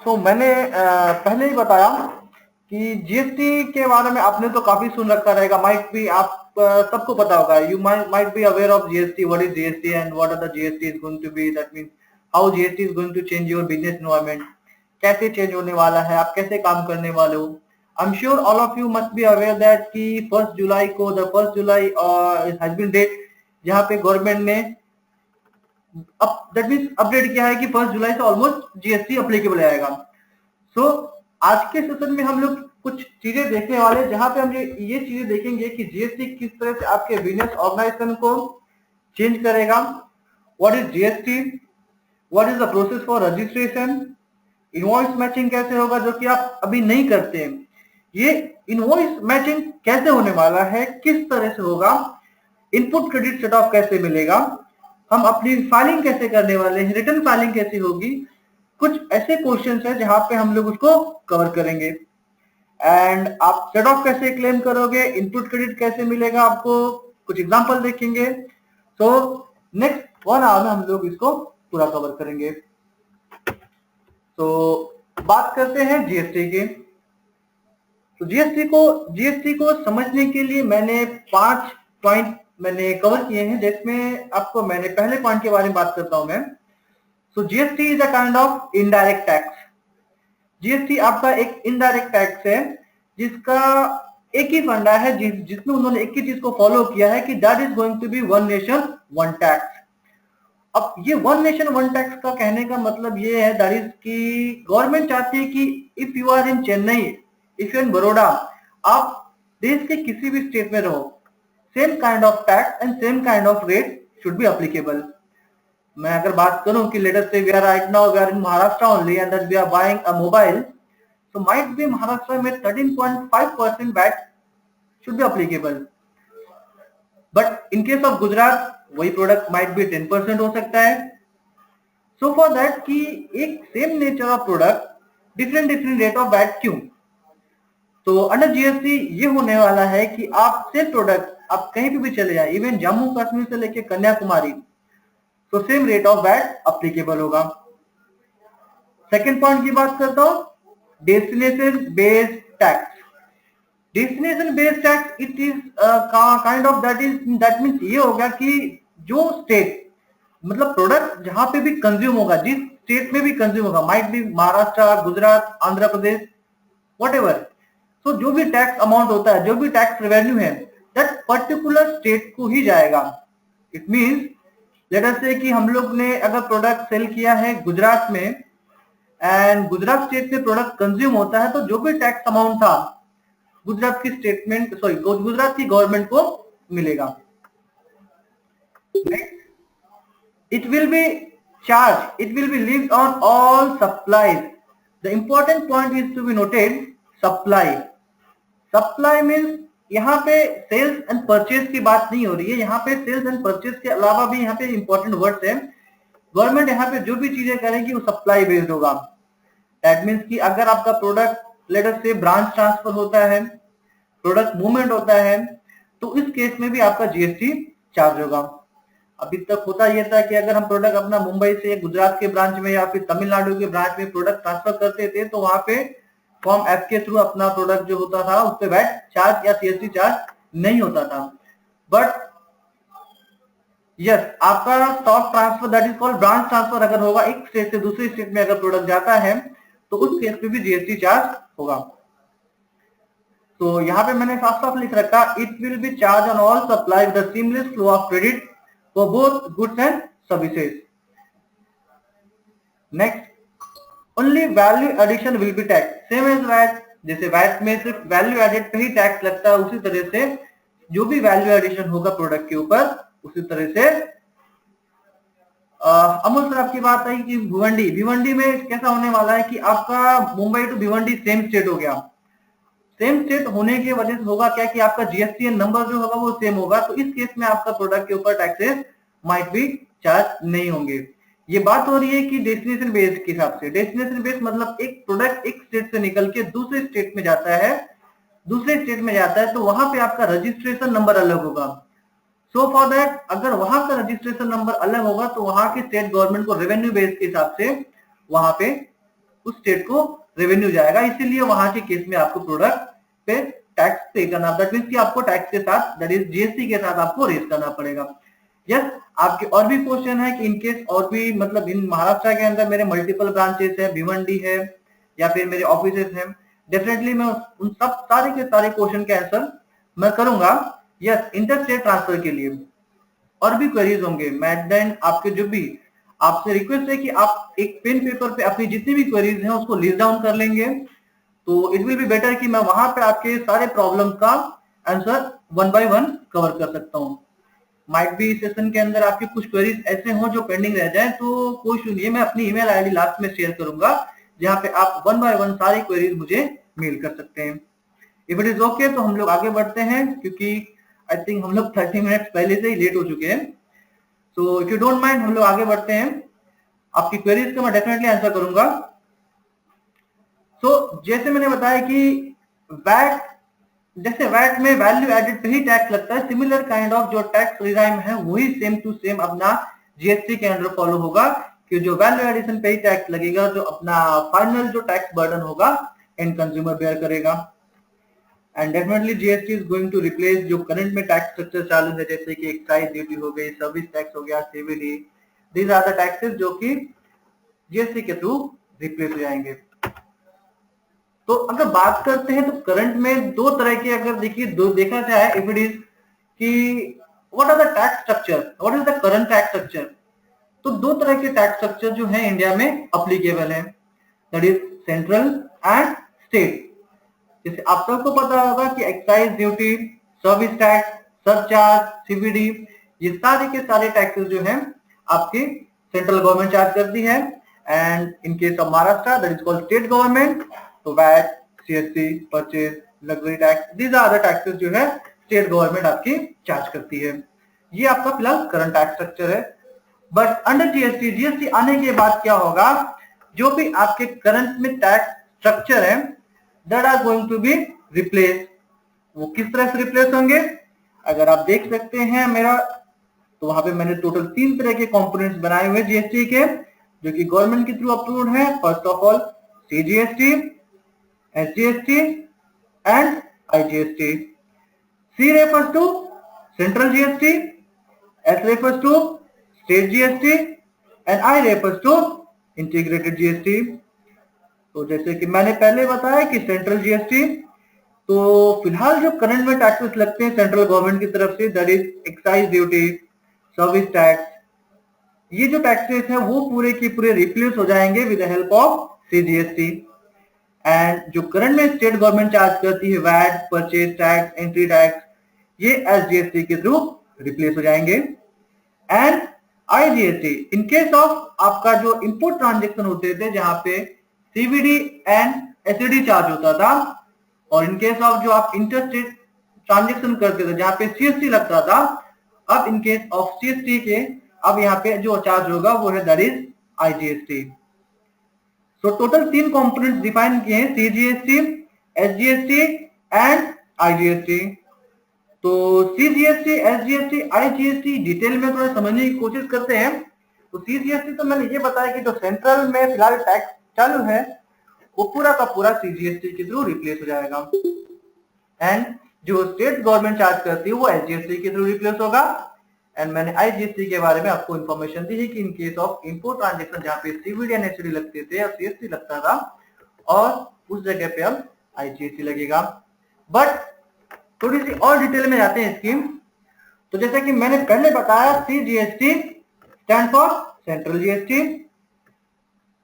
मैंने पहले ही बताया कि जीएसटी के बारे में आपने तो काफी सुन रखा रहेगा, माइट भी आप सबको पता होगा, you might be aware of GST, what is GST and what are the GST is going to be, that means how GST is going to change your business environment, कैसे चेंज होने वाला है, आप कैसे काम करने वाले हो। I am sure all of you must be aware that कि 1 जुलाई को, the 1 July has been date जहां पे गवर्नमेंट ने अब दैट मींस अपडेट किया है कि 1 जुलाई से ऑलमोस्ट जीएसटी अप्लीकेबल आएगा। सो आज के सेशन में हम लोग कुछ चीजें देखने वाले हैं जहां पे हम ये चीजें देखेंगे कि जीएसटी किस तरह से आपके बिजनेस ऑर्गेनाइजेशन को चेंज करेगा, what is GST, what is the process for registration, invoice matching कैसे होगा जो कि आप अभी नहीं करते हैं, ये इनवॉइस मैचिंग कैसे होने वाला है, किस तरह से होगा, इनपुट क्रेडिट सेट ऑफ कैसे मिलेगा, हम अपनी फाइलिंग कैसे करने वाले हैं, रिटर्न फाइलिंग कैसे होगी, कुछ ऐसे क्वेश्चंस हैं जहां पे हम लोग उसको कवर करेंगे। एंड आप सेट ऑफ कैसे क्लेम करोगे, इनपुट क्रेडिट कैसे मिलेगा आपको, कुछ एग्जांपल देखेंगे। तो नेक्स्ट 1 आवर में हम लोग इसको पूरा कवर करेंगे। तो बात करते हैं जीएसटी की। तो जीएसटी को समझने के लिए मैंने 5 पॉइंट मैंने कवर किए हैं, जिसमें आपको मैंने पहले पॉइंट के बारे में बात करता हूं मैं। So GST is a kind of indirect tax. GST आपका एक इनडायरेक्ट टैक्स है जिसका एक ही फंडा है, जिसमें उन्होंने एक ही चीज को फॉलो किया है कि that is going to be one nation one tax. अब ये वन नेशन वन टैक्स का कहने का मतलब ये है दैट इज कि गवर्नमेंट चाहती है कि if you are in Chennai, if you in Baroda, आप देश के किसी भी स्टेट में रहो, same kind of tax and same kind of rate should be applicable. मैं अगर बात करूं कि let us say we are right now we are in Maharashtra only and that we are buying a mobile, so might be Maharashtra में 13.5% VAT should be applicable, but in case of Gujarat वही product might be 10% हो सकता है। so for that कि एक same nature of product different rate of VAT क्यों? तो under GST ये होने वाला है कि आप सेम प्रोडक्ट आप कहीं पे भी चले जाए, इवन जम्मू कश्मीर से लेके कन्याकुमारी, तो same rate of VAT applicable होगा। सेकेंड पॉइंट की बात करता हूं, destination based tax. Destination based tax it is kind of that means ये होगा कि जो स्टेट मतलब प्रोडक्ट जहां पे भी कंज्यूम होगा, जिस स्टेट में भी कंज्यूम होगा, might be Maharashtra, Gujarat, Andhra Pradesh, whatever, so जो भी टैक्स अमाउंट होता है, जो भी टैक्स रेवेन्यू है, दैट पर्टिकुलर स्टेट को ही जाएगा। इट मींस लेट अस से कि हम लोग ने अगर प्रोडक्ट सेल किया है गुजरात में एंड गुजरात स्टेट में प्रोडक्ट कंज्यूम होता है, तो जो भी टैक्स अमाउंट था गुजरात की गुजरात की गवर्नमेंट को मिलेगा। It will be charged, it will be levied on all supplies. The important point is to be noted, supply. Supply means यहाँ पे सेल्स एंड परचेज की बात नहीं हो रही है, यहाँ पे सेल्स एंड परचेज के अलावा भी यहाँ पे इंपॉर्टेंट वर्ड्स है। गवर्नमेंट यहाँ पे जो भी चीजें करेगी वो सप्लाई बेस्ड होगा। दैट मीन्स कि अगर आपका प्रोडक्ट लेट अस से ब्रांच ट्रांसफर होता है, प्रोडक्ट मूवमेंट होता है, तो इस केस में भी आपका जीएसटी चार्ज होगा। अभी तक होता यह था कि अगर हम प्रोडक्ट अपना मुंबई से गुजरात के ब्रांच में या फिर तमिलनाडु के ब्रांच में प्रोडक्ट ट्रांसफर करते थे, तो वहां पे फॉर्म एफ के थ्रू अपना प्रोडक्ट जो होता था उस पर वैट चार्ज या सीएसटी चार्ज नहीं होता था। बट यस, आपका stock transfer that is called branch transfer अगर होगा, एक स्टेट से दूसरे स्टेट में अगर प्रोडक्ट जाता है तो उस केस में भी जीएसटी चार्ज होगा। तो यहाँ पे मैंने साफ साफ लिख रखा, it will be charge on all supply with the seamless flow of credit for both goods and services. Next, only value addition will be tax same as VAT. जैसे वैट में सिर्फ वैल्यू एडेड पे ही tax लगता है, उसी तरह से जो भी वैल्यू एडिशन होगा प्रोडक्ट के ऊपर, उसी तरह से अमूल सर आपकी बात आई कि भिवंडी में कैसा होने वाला है कि आपका Mumbai to Bhiwandi same state हो गया। सेम स्टेट होने की वजह से होगा क्या कि आपका जीएसटी नंबर जो होगा वो सेम होगा, तो इस केस में आपका प्रोडक्ट के ऊपर टैक्सेस माइट भी चार्ज नहीं होंगे। ये बात हो रही है कि डेस्टिनेशन बेस्ड के हिसाब से। डेस्टिनेशन बेस्ड मतलब एक प्रोडक्ट एक स्टेट से निकल के दूसरे स्टेट में जाता है, तो वहां पे आपका रजिस्ट्रेशन नंबर अलग होगा। सो फॉर दैट अगर वहां का रजिस्ट्रेशन नंबर अलग होगा तो वहां की स्टेट गवर्नमेंट को रेवेन्यू बेस के हिसाब से वहां पे उस स्टेट को रेवेन्यू जाएगा, इसीलिए वहां के केस में आपको प्रोडक्ट पे टैक्स पे करना, दैट मीन्स कि आपको टैक्स के साथ, दैट इज जीएसटी के साथ आपको रेज करना पड़ेगा। यस, आपके और भी क्वेश्चन है कि इनकेस और भी मतलब इन महाराष्ट्र के अंदर मेरे मल्टीपल ब्रांचेस है, भिवंडी है या फिर मेरे ऑफिसेस हैं, डेफिनेटली मैं उन सब सारे के सारे क्वेश्चन के आंसर मैं करूंगा। यस, इंटर स्टेट ट्रांसफर के लिए और भी क्वेरीज होंगे, मैं देन आपके जो भी आपसे रिक्वेस्ट है कि आप एक पेन पेपर पे अपनी जितनी भी क्वेरीज हैं उसको लिस्ट डाउन कर लेंगे, तो इट विल बी बेटर कि मैं वहां पे आपके सारे प्रॉब्लम का answer one by one cover कर सकता हूँ। माइट भी सेशन के अंदर आपकी कुछ क्वेरीज ऐसे हों जो पेंडिंग रह जाए, तो कोई इशू नहीं है, मैं अपनी ईमेल आईडी लास्ट में शेयर करूंगा जहां पे आप वन बाय वन सारी क्वेरीज मुझे मेल कर सकते हैं। इफ इट इज ओके तो हम लोग आगे बढ़ते हैं, क्योंकि आई थिंक हम लोग 30 मिनट्स पहले से ही लेट हो चुके हैं। So if you don't mind हम लोग आगे बढ़ते हैं, आपकी क्वेरीज का मैं डेफिनेटली आंसर करूंगा। सो जैसे मैंने बताया कि वैट, जैसे वैट में वैल्यू एडेड पे ही टैक्स लगता है, सिमिलर काइंड ऑफ जो टैक्स रिजाइम है वही सेम टू सेम अपना जीएसटी के अंडर फॉलो होगा, कि जो वैल्यू एडिशन पे ही टैक्स लगेगा, जो अपना फाइनल जो टैक्स बर्डन होगा एंड कंज्यूमर बेयर करेगा। And definitely GST is going to replace जो करंट में टैक्स स्ट्रक्चर चालू है, जैसे कि एक्साइज ड्यूटी हो गई, सर्विस टैक्स हो गया, CVD, these are the taxes जो कि जीएसटी के थ्रू रिप्लेस हो जाएंगे। तो अगर बात करते हैं तो करंट में दो तरह के, अगर देखिए दो देखा जाए, इफ इट इज कि what are the tax structure, what is the current tax structure, तो दो तरह के टैक्स स्ट्रक्चर जो है इंडिया में अप्लीकेबल है, that is central and state. जैसे आप सबको पता होगा कि excise duty, service tax, surcharge, CVD, ये सारे के सारे टैक्सेस जो हैं आपकी सेंट्रल गवर्नमेंट चार्ज करती है, and in case of Maharashtra that is called state government. तो VAT, CST, purchase, luxury tax, these are the taxes जो है स्टेट गवर्नमेंट आपकी चार्ज करती है। ये आपका फिलहाल करंट टैक्स स्ट्रक्चर है। बट अंडर जीएसटी, जीएसटी आने के बाद क्या होगा, जो भी आपके करंट में टैक्स स्ट्रक्चर है that are going to be replaced, वो किस तरह से रिप्लेस होंगे, अगर आप देख सकते हैं मेरा, तो वहां पे मैंने टोटल 3 तरह के कंपोनेंट्स बनाए हुए जीएसटी के, जो कि गवर्नमेंट के थ्रू अप्रूव्ड है। First of all CGST, SGST and IGST. C refers to central GST, S refers to state GST and I refers to integrated GST. तो जैसे कि मैंने पहले बताया कि सेंट्रल जीएसटी, तो फिलहाल जो करंट में टैक्सेस लगते हैं सेंट्रल गवर्नमेंट की तरफ से, that is excise duty, service tax, ये जो टैक्सेस हैं वो पूरे की पूरे रिप्लेस हो जाएंगे with the help of CGST. And जो करंट में स्टेट गवर्नमेंट चार्ज करती है VAT, purchase tax, entry tax, ये एसजीएसटी के थ्रू रिप्लेस हो जाएंगे। And IGST, in case of आपका जो इंपोर्ट ट्रांजेक्शन होते थे जहां पे सीवीडी एंड एसईडी चार्ज होता था, और इन केस ऑफ जो आप इंटरस्टेट ट्रांजेक्शन करते थे जहां पे सीएसटी लगता था, अब इन केस ऑफ सीएसटी के अब यहाँ पे जो चार्ज होगा वो है that is IGST. So total 3 components define किए हैं, सीजीएसटी, एसजीएसटी एंड आईजीएसटी। तो सीजीएसटी, एसजीएसटी, आईजीएसटी डिटेल में थोड़ा समझने की कोशिश करते हैं। तो सीजीएसटी तो मैंने ये बताया कि जो सेंट्रल में फिलहाल टैक्स चालू है वो पूरा का पूरा सीजीएसटी के थ्रू रिप्लेस हो जाएगा, एंड जो स्टेट गवर्नमेंट चार्ज करती है वो एसजीएसटी के थ्रू रिप्लेस होगा। एंड मैंने आईजीएसटी के बारे में आपको इन्फॉर्मेशन दी है कि in case of import transaction जहां पे सीवीडी एंड एसईडी लगते थे और सीएसटी लगता था, और उस जगह पे अब आईजीएसटी लगेगा। बट थोड़ी सी और डिटेल में जाते हैं स्कीम। तो जैसे कि मैंने पहले बताया, CGST stand for central GST,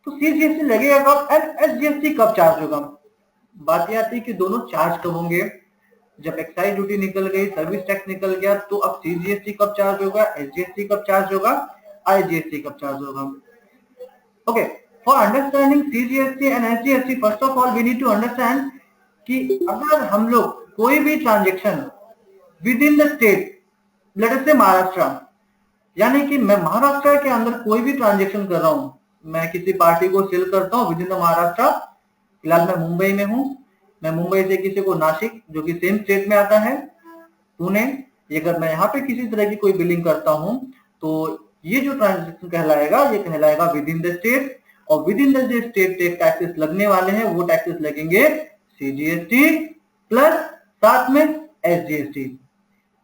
तो सीजीएसटी लगेगा कब एंड एसजीएसटी कब चार्ज होगा। बात यह आती है कि दोनों चार्ज कब होंगे, जब एक्साइज ड्यूटी निकल गई, सर्विस टैक्स निकल गया, तो अब सीजीएसटी कब चार्ज होगा, एसजीएसटी कब चार्ज होगा, आईजीएसटी कब चार्ज होगा। Okay, for understanding CGST and SGST, first of all we need to understand कि अगर हम लोग कोई भी transaction within the state, let us say Maharashtra, यानी कि मैं महाराष्ट्र के अंदर कोई भी ट्रांजेक्शन कर रहा हूं, मैं किसी पार्टी को सेल करता हूं विद इन द महाराष्ट्र, फिलहाल मैं मुंबई में हूं, मैं मुंबई से किसी को नासिक जो कि सेम स्टेट में आता है, पुणे, अगर मैं यहाँ पे किसी तरह की कोई बिलिंग करता हूं, तो ये जो ट्रांजेक्शन कहलाएगा ये कहलाएगा विद इन द स्टेट। और विद इन द जो स्टेट टैक्सेस लगने वाले हैं वो टैक्सेस लगेंगे सीजीएसटी प्लस साथ में एसजीएसटी।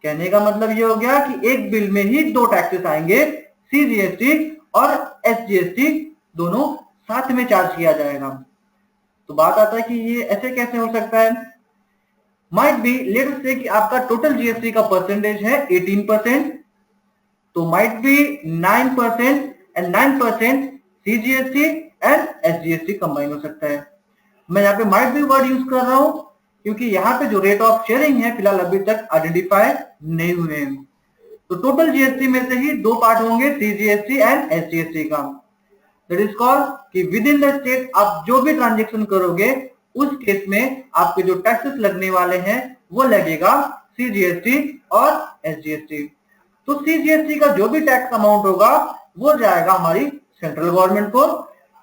कहने का मतलब ये हो गया कि एक बिल में ही दो टैक्सेस आएंगे, सीजीएसटी और एसजीएसटी दोनों साथ में चार्ज किया जाएगा। तो बात आता है कि ये ऐसे कैसे हो सकता है। माइट बी लेट्स से कि आपका टोटल जीएसटी का परसेंटेज है 18%, तो might be 9% and 9% CGST and SGST combine हो सकता है। मैं यहाँ पे माइट बी वर्ड यूज कर रहा हूं क्योंकि यहाँ पे जो रेट ऑफ शेयरिंग है फिलहाल अभी तक आइडेंटिफाई नहीं हुए हैं। तो टोटल जीएसटी में से ही दो पार्ट होंगे, सीजीएसटी एंड एसजीएसटी का। दैट इज कॉल्ड कि विद इन द स्टेट आप जो भी ट्रांजेक्शन करोगे उस केस में आपके जो टैक्सेस लगने वाले हैं वो लगेगा सीजीएसटी और एसजीएसटी। तो सीजीएसटी का जो भी टैक्स अमाउंट होगा वो जाएगा हमारी सेंट्रल गवर्नमेंट को,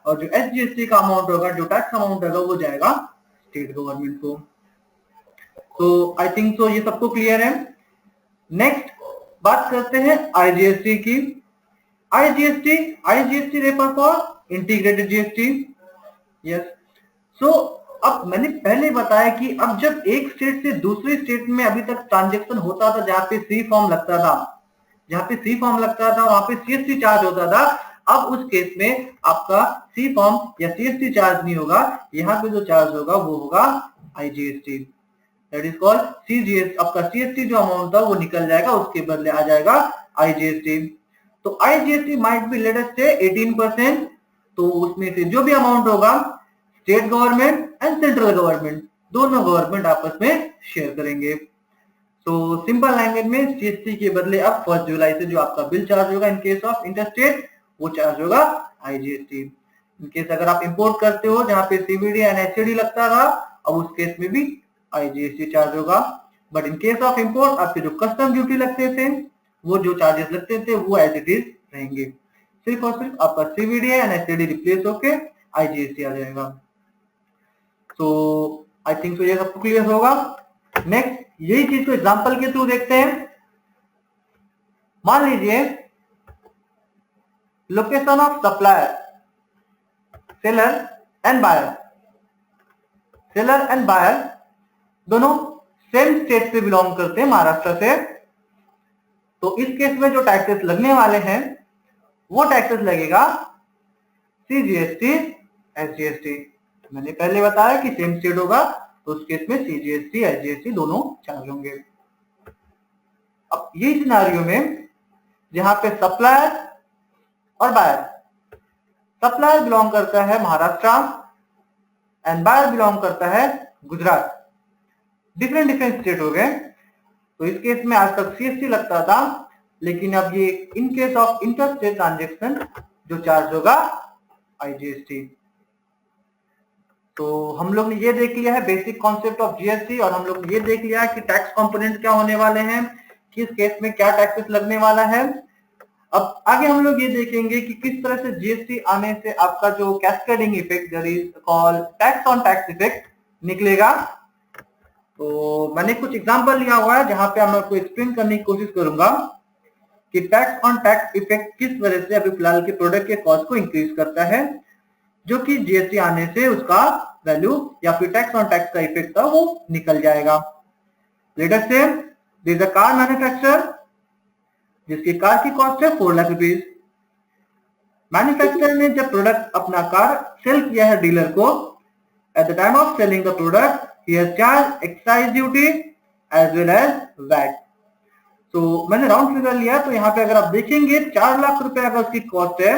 और जो एसजीएसटी का अमाउंट होगा, जो टैक्स अमाउंट होगा, वो जाएगा स्टेट गवर्नमेंट को। तो आई थिंक सो ये सबको क्लियर है। नेक्स्ट बात करते हैं आईजीएसटी की। IGST refer for integrated GST. Yes, so अब मैंने पहले बताया कि अब जब एक स्टेट से दूसरे स्टेट में अभी तक ट्रांजेक्शन होता था जहां पे सी फॉर्म लगता था, वहां पे सीएसटी चार्ज होता था। अब उस केस में आपका सी फॉर्म या सीएसटी चार्ज नहीं होगा, यहाँ पे जो चार्ज होगा वो होगा IGST. That is called CGS. आपका सीएसटी जो अमाउंट था वो निकल जाएगा, उसके बदले आ जाएगा आईजीएसटी। तो IGST might be late us से 18%, तो उसमें से जो भी अमाउंट होगा state government and central government दोनों गवर्नमेंट आपस में शेयर करेंगे। तो सिंपल लैंग्वेज में सीएसटी के बदले अब 1 जुलाई से जो आपका बिल चार्ज होगा इन केस ऑफ इंटरस्टेट वो चार्ज होगा आईजीएसटी। इन केस अगर आप इंपोर्ट करते हो जहां पे सीवीडी एंड एचडी लगता था, अब उस केस में भी आईजीएसटी चार्ज होगा। But in case of import आपके जो कस्टम ड्यूटी लगते थे वो जो चार्जेस लगते थे वो एज इट इज रहेंगे। सिर्फ और सिर्फ आपका सीवीडी एंड एचडी रिप्लेस होके आईजीएसटी आ जाएगा। तो आई थिंक सो ये सबको क्लियर होगा। नेक्स्ट यही चीज को एग्जांपल के थ्रू देखते हैं। मान लीजिए location of supplier, seller and buyer दोनों सेम स्टेट से बिलोंग करते हैं, महाराष्ट्र से। तो इस केस में जो टैक्सेस लगने वाले हैं वो टैक्सेस लगेगा सीजीएसटी एसजीएसटी। मैंने पहले बताया कि सेम स्टेट होगा तो उस केस में सीजीएसटी एसजीएसटी दोनों चार्ज होंगे। अब ये सिनारियो में जहां पे सप्लायर और बायर, सप्लायर बिलोंग करता है महाराष्ट्र एंड बायर बिलोंग करता है गुजरात, डिफरेंट स्टेट हो गए। तो इस केस में आज तक सीएसटी लगता था, लेकिन अब ये इन case of inter state transaction जो चार्ज होगा आईजीएसटी। तो हम लोग ने ये देख लिया है बेसिक कॉन्सेप्ट ऑफ जीएसटी, और हम लोग ने ये देख लिया है कि टैक्स कंपोनेंट क्या होने वाले हैं, किस केस में क्या टैक्सेस लगने वाला है। अब आगे हम लोग ये देखेंगे कि किस तरह से जीएसटी आने से आपका जो cascading effect that is called tax on tax effect निकलेगा। तो मैंने कुछ एग्जांपल लिया हुआ है जहां पे मैं आपको एक्सप्लेन करने की कोशिश करूंगा कि टैक्स ऑन टैक्स इफेक्ट किस वजह से अभी फिलहाल के प्रोडक्ट के कॉस्ट को इंक्रीज करता है, जो कि जीएसटी आने से उसका वैल्यू या फिर टैक्स ऑन टैक्स का इफेक्ट था वो निकल जाएगा। Let us say there is a car manufacturer जिसकी कार की कॉस्ट है 4 लाख रुपीज। मैन्युफैक्चरर ने जब प्रोडक्ट अपना कार सेल किया है डीलर को, at the time of selling the product he has charge excise duty as well as VAT. तो मैंने राउंड फिगर लिया, तो यहाँ पे अगर आप देखेंगे 4 लाख रुपए अगर उसकी कॉस्ट है,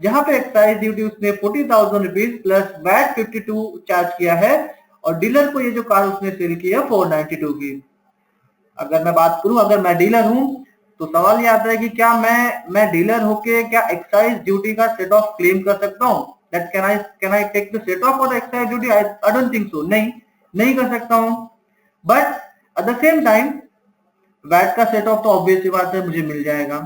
जहां पे एक्साइज ड्यूटी उसने 40,000 रुपीज प्लस वैट 52 चार्ज किया है, और डीलर को ये जो कार उसने सेल की है 492 की। अगर मैं बात करूं, अगर मैं डीलर हूं तो सवाल ये आता है कि क्या मैं डीलर होके क्या एक्साइज ड्यूटी का सेट ऑफ क्लेम कर सकता हूं? That can I take the set off for the excise duty? I don't think so. नहीं कर सकता हूं। But at the same time VAT का सेट ऑफ तो ऑब्वियस बात है मुझे मिल जाएगा।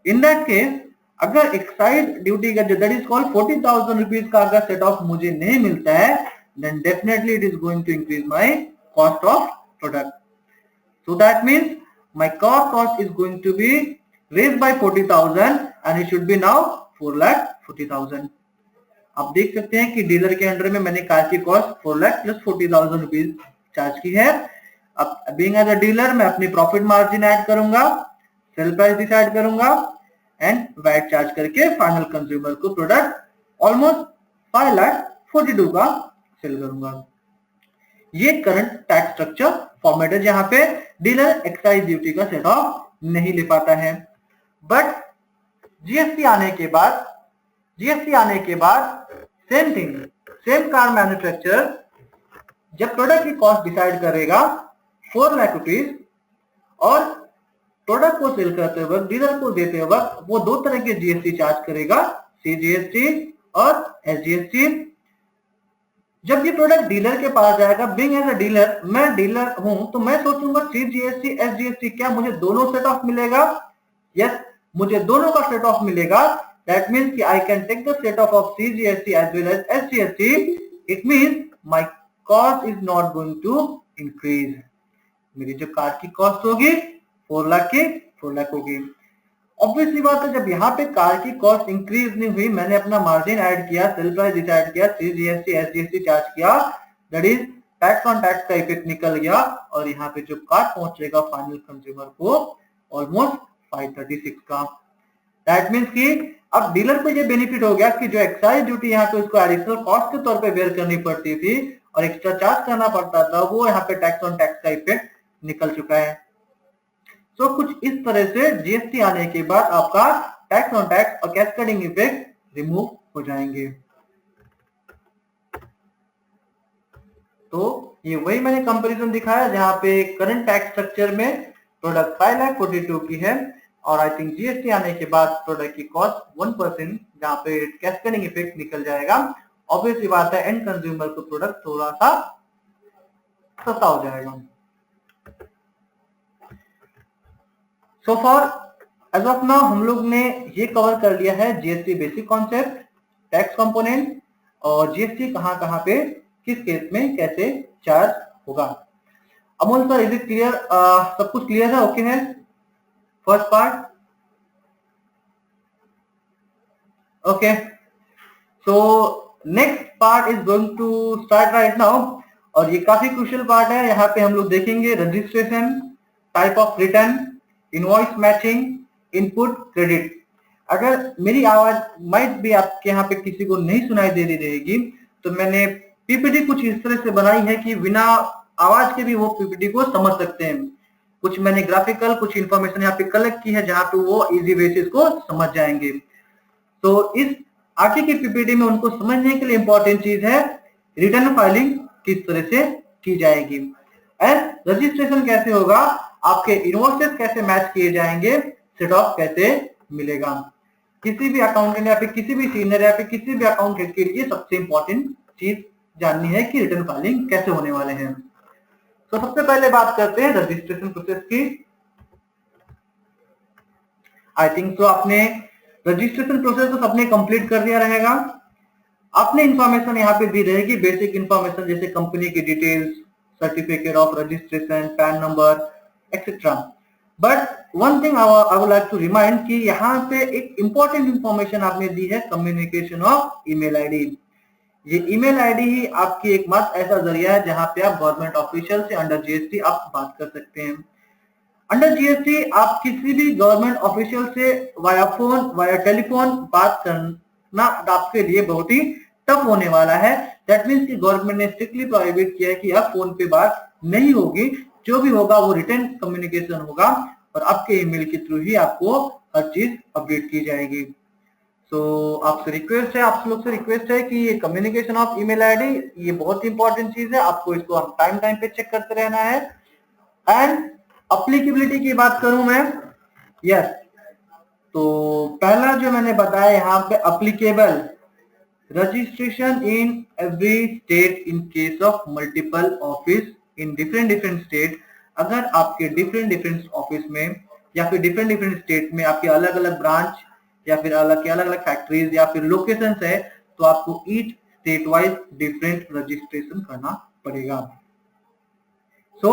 इन दैट केस अगर एक्साइज ड्यूटी का जो दैट इज कॉल्ड 40,000 रुपीज का अगर सेट ऑफ मुझे नहीं मिलता है, then definitely it is going to increase my cost of product. So that means my car cost is going to be raised by 40,000 and it should be now 4,40,000. आप देख सकते हैं कि डीलर के अंडर में मैंने कार की cost 4 lakh plus 40,000 rupees charge की है। अब बीइंग एज अ डीलर मैं अपनी प्रॉफिट मार्जिन ऐड करूंगा, सेल प्राइस डिसाइड करूंगा एंड वैट चार्ज करके फाइनल कंज्यूमर को प्रोडक्ट ऑलमोस्ट 5,42,000 का सेल करूंगा। ये करंट टैक्स स्ट्रक्चर फॉर्मेट है जहां पे डीलर एक्साइज ड्यूटी का सेट ऑफ नहीं ले पाता है। बट जीएसटी आने के बाद same thing, same car manufacturer जब प्रोडक्ट की कॉस्ट डिसाइड करेगा 4 लाख रुपीज और प्रोडक्ट को सेल करते वक्त डीलर को देते वक्त वो दो तरह के जीएसटी चार्ज करेगा, सीजीएसटी और एसजीएसटी। जब ये प्रोडक्ट डीलर के पास जाएगा, बीइंग एज अ डीलर, मैं डीलर हूं तो मैं सोचूंगा सीजीएसटी एसजीएसटी क्या मुझे दोनों सेट ऑफ मिलेगा? यस, मुझे दोनों का सेट ऑफ मिलेगा। दैट मीन्स कि I can take the set off CGST as well as SGST. It means my cost is not going to increase. मेरी जो कार की कॉस्ट होगी 4 लाख की 4 लाख होगी। ऑब्वियसली बात है, जब यहाँ पे कार की कॉस्ट इंक्रीज नहीं हुई, मैंने अपना मार्जिन ऐड किया, सेल प्राइस डिसाइड किया, सीजीएसटी एसजीएसटी चार्ज किया, that is tax on tax का इफेक्ट निकल गया और यहाँ पे जो कार पहुंचेगा फाइनल कंज्यूमर को ऑलमोस्ट 536 का। दैट मीन्स कि अब डीलर को ये बेनिफिट हो गया कि जो एक्साइज ड्यूटी यहाँ पे उसको एडिशनल कॉस्ट के तौर पे बेयर करनी पड़ती थी और एक्स्ट्रा चार्ज करना पड़ता था, वो यहाँ पे टैक्स ऑन टैक्स का इफेक्ट निकल चुका है। तो कुछ इस तरह से जीएसटी आने के बाद आपका टैक्स ऑन टैक्स और कैस्केडिंग इफेक्ट रिमूव हो जाएंगे। तो ये वही मैंने कंपैरिजन दिखाया जहां पे करंट टैक्स स्ट्रक्चर में प्रोडक्ट 5,42,000 की है और आई थिंक जीएसटी आने के बाद प्रोडक्ट की कॉस्ट 1% जहां पे कैस्केडिंग इफेक्ट निकल जाएगा। ऑब्वियसली बात है, एंड कंज्यूमर को प्रोडक्ट थोड़ा सा सस्ता हो जाएगा। So for as of now हम लोग ने ये कवर कर लिया है GST basic concept, tax component और जीएसटी कहां पे किस केस में कैसे चार्ज होगा। Amol sir, is it clear? सब कुछ क्लियर है? ओके है first part? Okay, so next part is going to start right now और ये काफी क्रूशियल पार्ट है। यहाँ पे हम लोग देखेंगे registration, type of return, invoice matching, input, credit. अगर मेरी आवाज माइट भी आपके यहाँ पे किसी को नहीं सुनाई दे रही रहेगी तो मैंने पीपीटी कुछ इस तरह से बनाई है कि बिना आवाज के भी वो पीपीटी को समझ सकते हैं। कुछ मैंने ग्राफिकल कुछ इंफॉर्मेशन यहाँ पे कलेक्ट की है जहां पे वो इजी वे से इसको समझ जाएंगे। तो इस आगे की पीपीटी में उनको समझने के लिए इंपॉर्टेंट चीज है रिटर्न फाइलिंग किस तरह से की जाएगी एंड रजिस्ट्रेशन कैसे होगा, आपके इनवॉइसेस कैसे मैच किए जाएंगे, सेट ऑफ कैसे मिलेगा। किसी भी अकाउंटेंट या फिर किसी भी सीनियर या फिर किसी भी अकाउंटेंट के लिए सबसे इंपॉर्टेंट चीज जाननी है कि रिटर्न फाइलिंग कैसे होने वाले हैं। तो सबसे पहले बात करते हैं रजिस्ट्रेशन प्रोसेस की। आई थिंक तो आपने रजिस्ट्रेशन प्रोसेस तो सबने कंप्लीट कर दिया रहेगा। आपने इंफॉर्मेशन यहाँ पे दी रहेगी, बेसिक इंफॉर्मेशन जैसे कंपनी की details, certificate of registration, PAN number etcetera. But one thing I would like to remind कि यहाँ पे एक इंपॉर्टेंट इंफॉर्मेशन आपने दी है, कम्युनिकेशन ऑफ ईमेल आईडी। ये ईमेल आईडी ही आपकी एकमात्र ऐसा जरिया है जहां पे आप गवर्नमेंट ऑफिशियल से अंडर जीएसटी आप बात कर सकते हैं। अंडर जीएसटी आप किसी भी गवर्नमेंट ऑफिशियल से वाया फोन वाया टेलीफोन बात करना आपके लिए बहुत ही टफ होने वाला है। दैट मीन्स कि गवर्नमेंट ने स्ट्रिक्टली प्रोहिबिट किया है कि अब फोन पे बात नहीं होगी, जो भी होगा वो रिटर्न कम्युनिकेशन होगा और आपके ईमेल के थ्रू ही आपको हर चीज अपडेट की जाएगी। तो आपसे रिक्वेस्ट है, आप लोग से रिक्वेस्ट है कि ये कम्युनिकेशन ऑफ ईमेल आईडी ये बहुत इंपॉर्टेंट चीज है, आपको इसको टाइम पे चेक करते रहना है। एंड अप्लीकेबिलिटी की बात करूं मैं, यस, तो पहला जो मैंने बताया यहाँ पे applicable registration in every state in case of multiple office in different state. अगर आपके डिफरेंट ऑफिस में या फिर डिफरेंट स्टेट में आपके अलग अलग ब्रांच या फिर अलग फैक्ट्रीज या फिर लोकेशंस है तो आपको each state wise different registration करना पड़ेगा। सो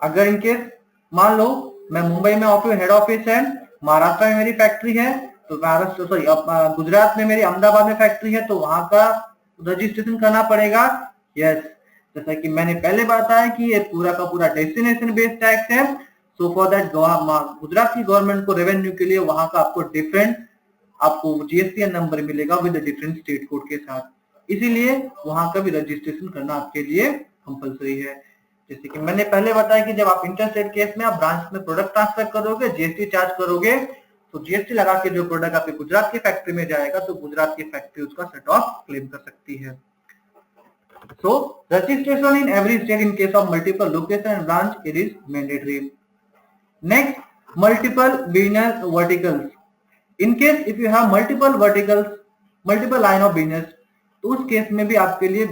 अगर इनकेस मान लो मैं मुंबई में ऑफिस हेड ऑफिस है, महाराष्ट्र में मेरी फैक्ट्री है, तो महाराष्ट्र गुजरात में मेरी अहमदाबाद में फैक्ट्री है, तो वहां का रजिस्ट्रेशन करना पड़ेगा? यस, जैसा कि मैंने पहले बताया कि ये पूरा का पूरा डेस्टिनेशन बेस्ड टैक्स है। सो फॉर दैट गुजरात की गवर्नमेंट को रेवेन्यू के लिए वहां का आपको डिफरेंट आपको जीएसटी नंबर मिलेगा विद डिफरेंट स्टेट कोड के साथ, इसीलिए वहां का भी रजिस्ट्रेशन करना आपके लिए कंपलसरी है। जैसे कि मैंने पहले बताया कि जब आप इंटरस्टेट केस में आप ब्रांच में प्रोडक्ट ट्रांसफर करोगे, जीएसटी चार्ज करोगे, तो जीएसटी लगा के जो प्रोडक्ट आपके गुजरात की फैक्ट्री में जाएगा तो गुजरात की फैक्ट्री उसका सेट ऑफ क्लेम कर सकती है। So registration in every state in case of multiple location and branch, it is mandatory. Next, multiple business verticals. In case if you have multiple verticals, multiple line of business, तो उस case में भी आपके लिए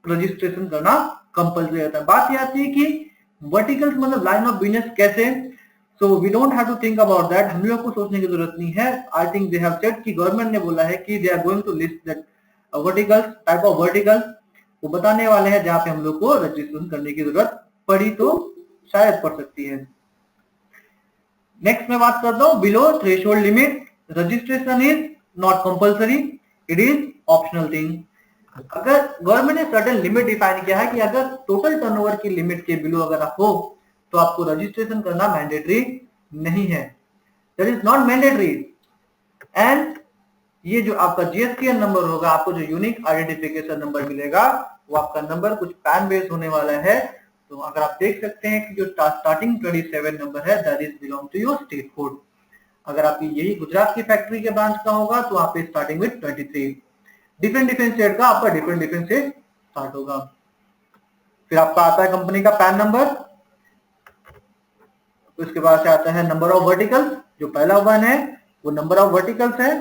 registration करना compulsory होता है। बात ये आती है कि वर्टिकल्स मतलब लाइन ऑफ बिजनेस कैसे, so we don't have to think about that, हम लोग को सोचने की जरूरत नहीं है। I think they have said कि गवर्नमेंट ने बोला है कि they are going to list that verticals, type of verticals वो बताने वाले हैं जहां पे हम लोग को रजिस्ट्रेशन करने की जरूरत पड़ी तो शायद पड़ सकती है। नेक्स्ट मैं बात करता हूँ below threshold limit, registration is not compulsory, it is optional thing. अगर गवर्नमेंट ने सर्टेन लिमिट डिफाइन किया है कि अगर टोटल टर्नओवर की लिमिट के बिलो अगर आप हो तो आपको रजिस्ट्रेशन करना मैंडेटरी नहीं है, that is not mandatory. And ये जो आपका जीएसटीएन नंबर होगा, आपको जो यूनिक आइडेंटिफिकेशन नंबर मिलेगा वो आपका नंबर कुछ पैन बेस होने वाला है। तो अगर आप देख सकते हैं कि जो स्टार्टिंग 27 नंबर है that is belong to your state code. अगर आपकी यही गुजरात की फैक्ट्री के ब्रांच का होगा तो आप स्टार्टिंग विद 23, डिफरेंट स्टेट का आपका डिफरेंट से स्टार्ट होगा। फिर आपका आता है कंपनी का पैन नंबर, उसके बाद से आता है नंबर ऑफ वर्टिकल्स, जो पहला वन है वो नंबर ऑफ वर्टिकल्स है,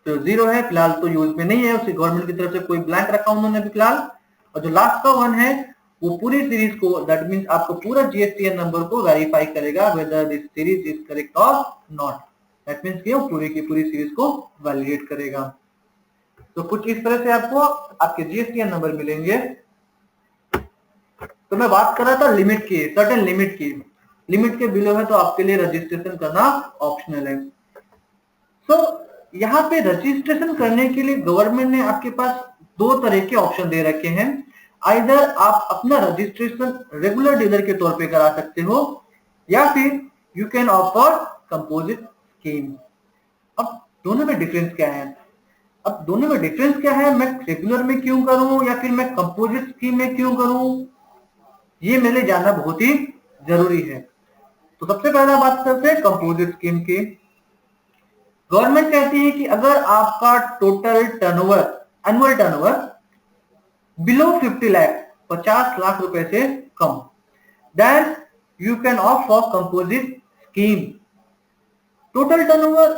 तो 0 है, फिलहाल तो यूज में नहीं है, उसकी गवर्नमेंट की तरफ से कोई ब्लैंक रखा उन्होंने भी फिलहाल। और जो लास्ट का वन है वो पूरी सीरीज को, दैट मींस आपको पूरा जीएसटीएन नंबर को वेरीफाई करेगा whether this series is correct और नॉट, दैट मींस कि वो पूरी की पूरी सीरीज को वैलिडेट करेगा। तो कुछ इस तरह से आपको आपके जीएसटीएन नंबर मिलेंगे। तो मैं बात कर रहा था लिमिट की, सर्टेन लिमिट के बिलो है तो आपके लिए रजिस्ट्रेशन करना ऑप्शनल है। सो यहाँ पे रजिस्ट्रेशन करने के लिए गवर्नमेंट ने आपके पास दो तरह के ऑप्शन दे रखे हैं। आइदर आप अपना रजिस्ट्रेशन रेगुलर डीलर के तौर पे करा सकते हो या फिर you can offer composite scheme. अब दोनों में डिफरेंस क्या है? मैं रेगुलर में क्यों करूं या फिर मैं कंपोजिट स्कीम में क्यों करूं, ये मेरे लिए जानना बहुत ही जरूरी है। तो सबसे पहला बात करते हैं कंपोजिट स्कीम की। गवर्नमेंट कहती है कि अगर आपका total turnover, annual turnover below 50 lakh, 50 lakh रुपए से कम, then you can opt for composite scheme. Total turnover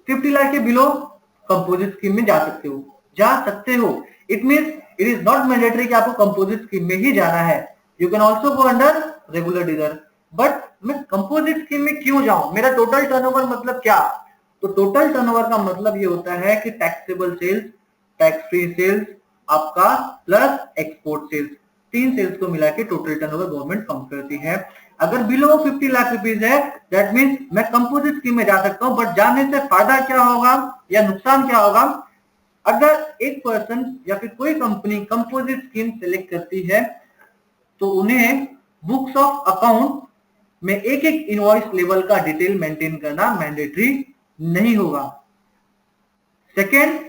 50 lakh के बिलो कंपोजिट स्कीम में जा सकते हो। It means it is not mandatory कि आपको कंपोजिट स्कीम में ही जाना है, you can also go under regular dealer. But मैं कंपोजिट स्कीम में क्यों जाऊं? मेरा टोटल टर्नओवर मतलब क्या? तो टोटल टर्नओवर का मतलब ये होता है कि taxable sales, tax free sales आपका प्लस एक्सपोर्ट सेल्स, तीन सेल्स को मिला के टोटल टर्नओवर गवर्नमेंट काउंट करती है। अगर बिलो 50 लाख रुपीज है दैट मींस मैं कंपोजिट स्कीम में जा सकता हूं, बट जाने से फायदा क्या होगा या नुकसान क्या होगा? अगर एक पर्सन या फिर कोई कंपनी कंपोजिट स्कीम सेलेक्ट करती है तो उन्हें बुक्स ऑफ अकाउंट में एक एक इनवॉइस लेवल का डिटेल मेंटेन करना मैंडेटरी नहीं होगा। सेकेंड,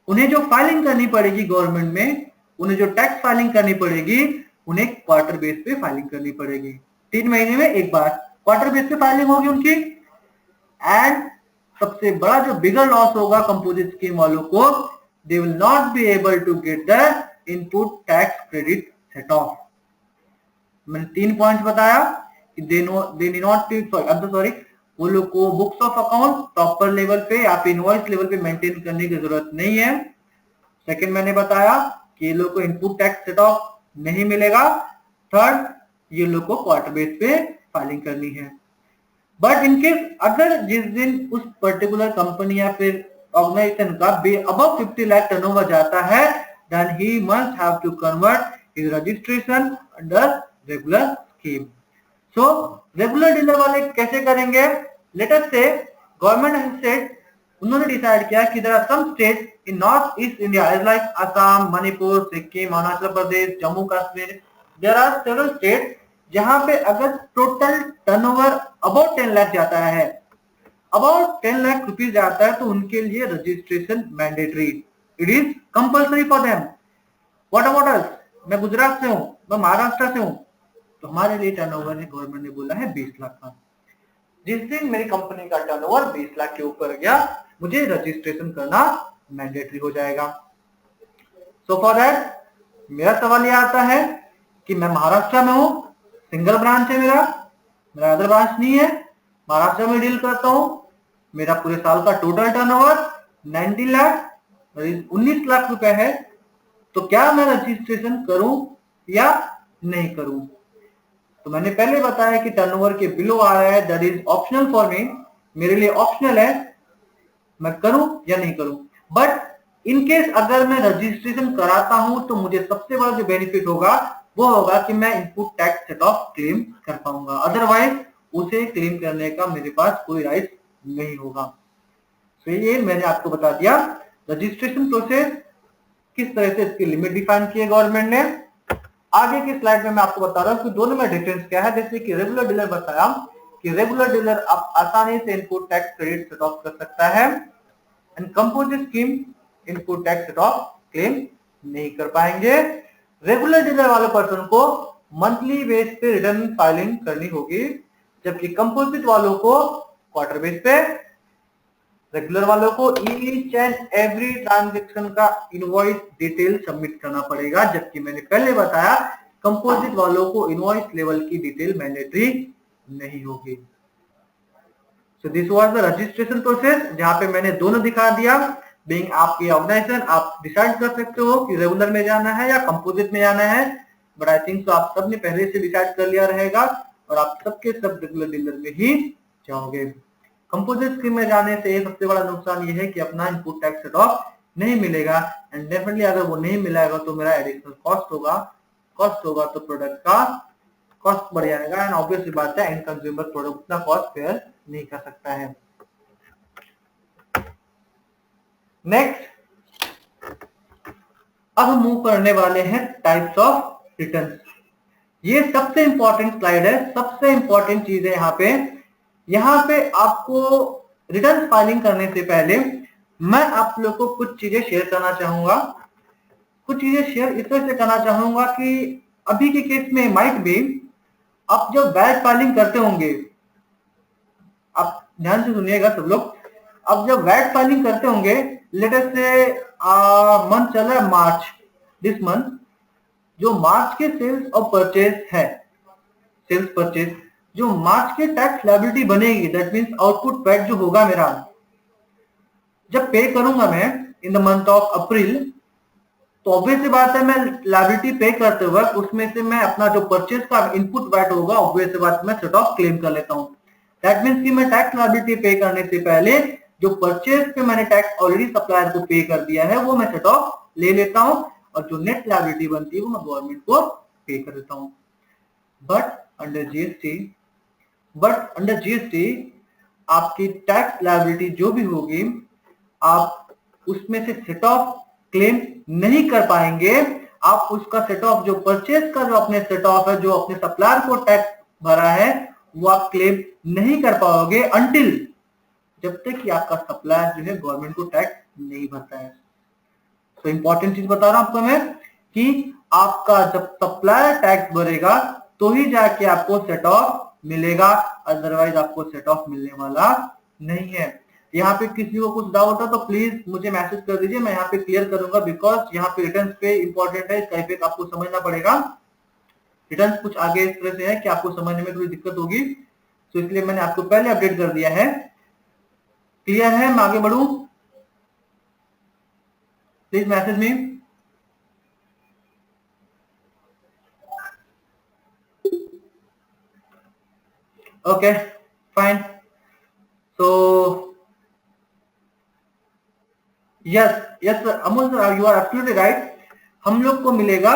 उन्हें जो फाइलिंग करनी पड़ेगी गवर्नमेंट में, उन्हें जो टैक्स फाइलिंग करनी पड़ेगी, उन्हें क्वार्टर बेस पे फाइलिंग करनी पड़ेगी। 3 महीने में एक बार क्वार्टर बेस पे फाइलिंग होगी उनकी। एंड सबसे बड़ा जो बिगर लॉस होगा कंपोजिट स्कीम वालों को, they will not be able to get the input tax credit set off. मैंने 3 पॉइंट्स बताया कि वो लोग को books of account proper level पे या फिर इनवॉइस लेवल पे मेंटेन करने की जरूरत नहीं है। सेकंड, मैंने बताया कि ये लोग को इनपुट टैक्स सेट ऑफ नहीं मिलेगा। थर्ड, ये लोग को क्वार्टर बेस पे फाइलिंग करनी है। बट इनकेस अगर जिस दिन उस पर्टिकुलर कंपनी या फिर ऑर्गेनाइजेशन का अबव 50 लाख टर्नओवर जाता है, then he must have to convert his registration under regular scheme. So regular dealer वाले कैसे करेंगे? Let us say government has said उन्होंने डिसाइड किया कि there are some states in North East India is like Assam, Manipur, Sikkim, Arunachal Pradesh, Jammu Kashmir, there are several states जहां पे अगर total turnover about 10 lakh जाता है, अबाउट 10 लाख रुपीज जाता है, तो उनके लिए registration mandatory, it is compulsory for them. What about us? मैं गुजरात से हूं, मैं महाराष्ट्र से हूं, तो हमारे लिए टर्नओवर है, गवर्नमेंट ने बोला है 20 लाख का। जिस दिन मेरी कंपनी का टर्नओवर 20 लाख के ऊपर गया, मुझे रजिस्ट्रेशन करना मैंडेटरी हो जाएगा। सो फॉर दैट मेरा सवाल यह आता है कि मैं महाराष्ट्र में हूं, सिंगल ब्रांच है मेरा अदर ब्रांच नहीं है, महाराष्ट्र में डील करता हूं, मेरा पूरे साल का टोटल टर्नओवर 90 लाख 19 लाख रुपए है, तो क्या मैं रजिस्ट्रेशन करूं या नहीं करूं? तो मैंने पहले बताया कि टर्नओवर के बिलो आ रहा है, that is optional for me, मेरे लिए ऑप्शनल है, मैं करूं या नहीं करूं। बट इन केस अगर मैं रजिस्ट्रेशन कराता हूं तो मुझे सबसे बड़ा जो बेनिफिट होगा वो होगा कि मैं input tax set off claim कर पाऊंगा, अदरवाइज उसे क्लेम करने का मेरे पास कोई राइट नहीं होगा। तो ये मैंने आपको बता दिया रजिस्ट्रेशन प्रोसेस, किस तरह से इसकी लिमिट डिफाइन की है गवर्नमेंट ने। आगे की स्लाइड में मैं आपको बता रहा हूं कि दोनों में डिफरेंस क्या है। जैसे कि रेगुलर डीलर बताया कि रेगुलर डीलर आप आसानी से input tax credit set of कर सकता है, and composite scheme input tax set off claim नहीं कर पाएंगे। रेगुलर डीलर वाले पर्सन को मंथली बेस पे रिटर्न फाइलिंग करनी होगी, जबकि कंपोजिट वालों को क्वार्टर बेस पे, रेगुलर वालों को ईच एंड एवरी ट्रांजेक्शन का इनवॉइस डिटेल सबमिट करना पड़ेगा, जबकि मैंने पहले बताया कंपोजिट वालों को इनवॉइस लेवल की डिटेल मैंडेटरी नहीं होगी। So this was the registration process, जहां पे मैंने दोनों दिखा दिया। बीइंग आपकी ऑर्गेनाइजेशन, आप डिसाइड कर सकते हो कि रेगुलर में जाना है या कंपोजिट में जाना है, बट आई थिंक सो आप सबने पहले से डिसाइड कर लिया रहेगा और आप सबके सब रेगुलर डीलर में ही जाओगे। कंपोजिट स्कीम में जाने से सबसे बड़ा नुकसान ये है कि अपना इनपुट टैक्स सेट ऑफ नहीं मिलेगा, एंड डेफिनेटली अगर वो नहीं मिलेगा तो मेरा एडिशनल कॉस्ट होगा तो प्रोडक्ट का कॉस्ट बढ़ जाएगा, एंड ऑब्वियसली बात है एंड कंज्यूमर प्रोडक्ट उतना कॉस्ट बेयर नहीं कर सकता है। नेक्स्ट, अब हम मूव करने वाले हैं टाइप्स ऑफ रिटर्न। ये सबसे इंपॉर्टेंट स्लाइड है, सबसे इंपॉर्टेंट चीज है यहाँ पे आपको रिटर्न फाइलिंग करने से पहले मैं आप लोग को कुछ चीजें शेयर करना चाहूंगा। कुछ चीजें शेयर इस तरह से करना चाहूंगा कि अभी के केस में माइट भी आप जब वैट फाइलिंग करते होंगे, आप ध्यान से सुनिएगा सब लोग, अब जब वैट फाइलिंग करते होंगे, लेट अस से मंथ चल रहा है मार्च, दिस मंथ जो मार्च के सेल्स और परचेज है, सेल्स परचेज जो मार्च के टैक्स लायबिलिटी बनेगी, दैट मींस आउटपुट पैड जो होगा मेरा, जब पे करूंगा मैं in the month of April, तो ऑब्वियसली बात है मैं लायबिलिटी पे करते वक्त उसमें से मैं अपना जो परचेज का इनपुट वैट होगा, ऑब्वियसली बात मैं सेट ऑफ क्लेम कर लेता हूं। दैट मींस कि मैं टैक्स लायबिलिटी पे करने से पहले जो परचेज पे मैंने टैक्स ऑलरेडी सप्लायर को पे कर दिया है वो मैं सेट ऑफ ले लेता हूं, और जो नेट लायबिलिटी बनती है वो मैं गवर्नमेंट को पे कर देता हूं। बट अंडर जीएसटी आपकी टैक्स लायबिलिटी जो भी होगी, आप उसमें से सेट ऑफ क्लेम नहीं कर पाएंगे। आप उसका सेट ऑफ जो परचेज का जो अपने सेट ऑफ है, जो अपने सप्लायर को टैक्स भरा है, वो आप क्लेम नहीं कर पाओगे अंटिल, जब तक कि आपका सप्लायर जो है गवर्नमेंट को टैक्स नहीं भरता है। तो इंपॉर्टेंट चीज बता रहा हूं आपको मैं कि आपका जब सप्लायर टैक्स भरेगा तो ही जाके आपको सेट ऑफ मिलेगा, अदरवाइज आपको सेट ऑफ मिलने वाला नहीं है। यहाँ पे किसी को कुछ डाउट हो तो प्लीज मुझे मैसेज कर दीजिए, मैं यहाँ पे क्लियर करूंगा, बिकॉज यहाँ पे रिटर्न पे इंपॉर्टेंट है, इसका इफेक्ट आपको समझना पड़ेगा। रिटर्न कुछ आगे इस तरह से है कि आपको समझने में थोड़ी दिक्कत होगी, तो इसलिए मैंने आपको पहले अपडेट कर दिया है। क्लियर है? मैं आगे बढ़ू? Please message me. Okay fine, so yes Amol sir, you are absolutely right. हम लोग को मिलेगा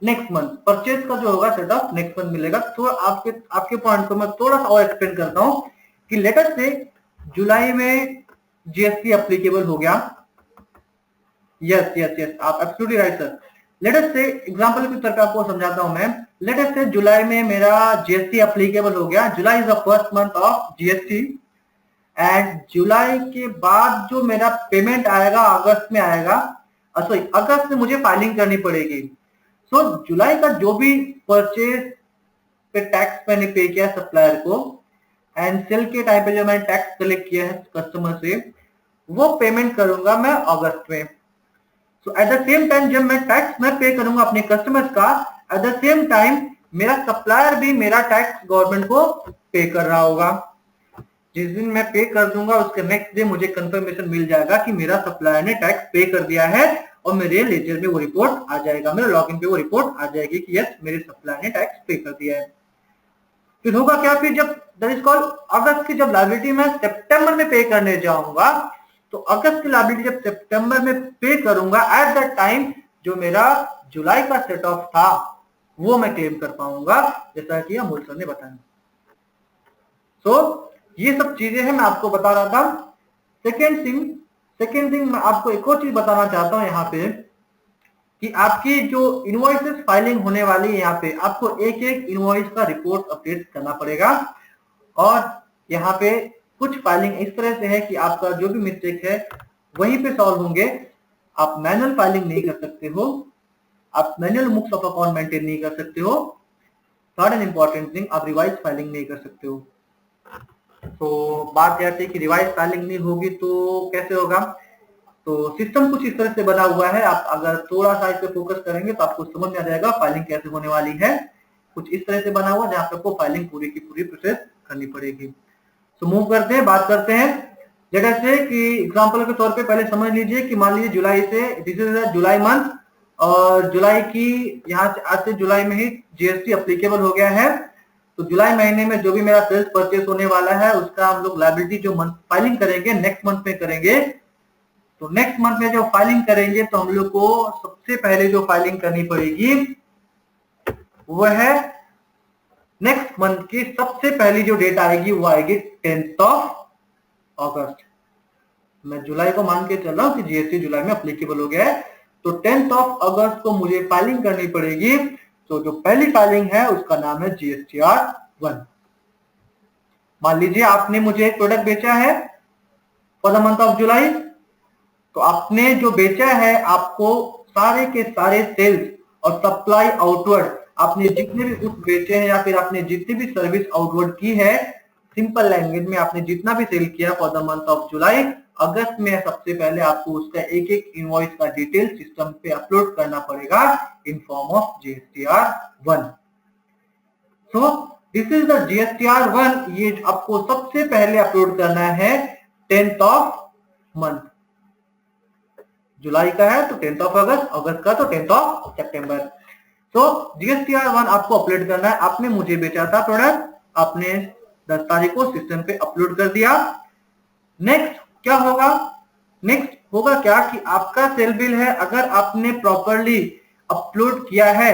नेक्स्ट मंथ परचेज का जो होगा सेट ऑफ नेक्स्ट मंथ मिलेगा। तो आपके पॉइंट को मैं थोड़ा सा और एक्सप्लेन करता हूं कि लेटर से जुलाई में जीएसटी एप्लीकेबल हो गया। यस यस यस, आप absolutely right sir. Late us से एग्जांपल के तौर पे आपको समझाता हूं मैं। लेट अस से जुलाई में मेरा जीएसटी एप्लीकेबल हो गया। July is the first month of GST and July के बाद जो मेरा पेमेंट आएगा अगस्त में आएगा। सॉरी, अगस्त में मुझे फाइलिंग करनी पड़ेगी। सो जुलाई का जो भी परचेज पे टैक्स मैंने पे किया सप्लायर को एंड सेल के टाइम पे जो मैंने टैक्स कलेक्ट किया है कस्टमर से, वो पेमेंट करूंगा मैं अगस्त में। सो एट द सेम टाइम जब मैं टैक्स मैं पे करूंगा अपने कस्टमर्स का, एट द सेम टाइम मेरा सप्लायर भी मेरा टैक्स गवर्नमेंट को पे कर रहा होगा। जिस दिन मैं पे कर दूंगा उसके नेक्स्ट डे मुझे कंफर्मेशन मिल जाएगा कि मेरा सप्लायर ने टैक्स पे कर दिया है और मेरे लेजर में वो रिपोर्ट आ जाएगा, मेरे लॉगिन पे वो रिपोर्ट आ जाएगी कि यस मेरे सप्लायर ने टैक्स पे कर दिया है। फिर होगा क्या, फिर जब दैट इज कॉल्ड अगस्त की जब लायबिलिटी मैं सितंबर में पे करने जाऊंगा, तो अगस्त की लायबिलिटी जब सितंबर में पे करूंगा, एट दैट टाइम जो मेरा जुलाई का सेट ऑफ था वो मैं क्लेम कर पाऊंगा, जैसा कि अमोल सर ने बताया। सो ये सब चीजें हैं मैं आपको बता रहा था। सेकेंड थिंग मैं आपको एक और चीज बताना चाहता हूं यहाँ पे कि आपकी जो इनवॉइसेस फाइलिंग होने वाली है, यहाँ पे आपको एक एक इनवॉइस का रिपोर्ट अपडेट करना पड़ेगा। और यहाँ पे कुछ फाइलिंग इस तरह से है कि आपका जो भी मिस्टेक है वहीं पे सॉल्व होंगे। आप मैनुअल फाइलिंग नहीं कर सकते हो, आप manual books of account maintain नहीं कर सकते हो। थर्ड एंड इंपॉर्टेंट थिंग, आप रिवाइज फाइलिंग नहीं कर सकते हो। तो बात यह थी कि रिवाइज फाइलिंग नहीं होगी तो कैसे होगा। तो सिस्टम कुछ इस तरह से बना हुआ है, आप अगर थोड़ा सा इस पे फोकस करेंगे तो आपको समझ में आ जाएगा फाइलिंग कैसे होने वाली है। कुछ इस तरह से बना हुआ जहां पे आपको फाइलिंग पूरी की पूरी प्रोसेस करनी पड़ेगी। तो मूव करते हैं, बात करते हैं। जैसे कि एग्जांपल के तौर पे पहले समझ लीजिए कि मान लीजिए जुलाई से, दिस इज जुलाई मंथ, और जुलाई की यहाँ से आज से जुलाई में ही जीएसटी एप्लीकेबल हो गया है। तो जुलाई महीने में जो भी मेरा सेल्स परचेस होने वाला है उसका हम लोग लायबिलिटी जो मंथ फाइलिंग करेंगे नेक्स्ट मंथ में करेंगे। तो नेक्स्ट मंथ में जो फाइलिंग करेंगे तो हम लोग को सबसे पहले जो फाइलिंग करनी पड़ेगी वो है नेक्स्ट मंथ की सबसे पहली जो डेट आएगी वो आएगी 10th ऑफ अगस्त। मैं जुलाई को मान के चल रहा हूं कि जीएसटी जुलाई में अप्लीकेबल हो गया है, तो 10th ऑफ अगस्त को मुझे फाइलिंग करनी पड़ेगी। तो जो पहली फाइलिंग है उसका नाम है जीएसटीआर 1। मान लीजिए आपने मुझे एक प्रोडक्ट बेचा है फॉर द मंथ ऑफ जुलाई, तो आपने जो बेचा है आपको सारे के सारे सेल्स और सप्लाई आउटवर्ड, आपने जितने भी गुड्स बेचे हैं या फिर आपने जितनी भी सर्विस आउटवर्ड की है, सिंपल लैंग्वेज में आपने जितना भी सेल किया for the month of July, अगस्त में सबसे पहले आपको उसका एक एक इनवॉइस का डिटेल सिस्टम पे अपलोड करना पड़ेगा in form of GSTR 1। So this is the GSTR 1। ये आपको सबसे पहले अपलोड करना है 10th ऑफ मंथ। जुलाई का है तो 10th ऑफ अगस्त, अगस्त का तो 10th ऑफ सितंबर। तो जीएसटीआर 1 आपको अपलोड करना है। आपने मुझे बेचा था प्रोडक्ट, आपने 10 तारीख को सिस्टम पे अपलोड कर दिया। नेक्स्ट क्या होगा, नेक्स्ट होगा क्या कि आपका सेल बिल है, अगर आपने प्रॉपरली अपलोड किया है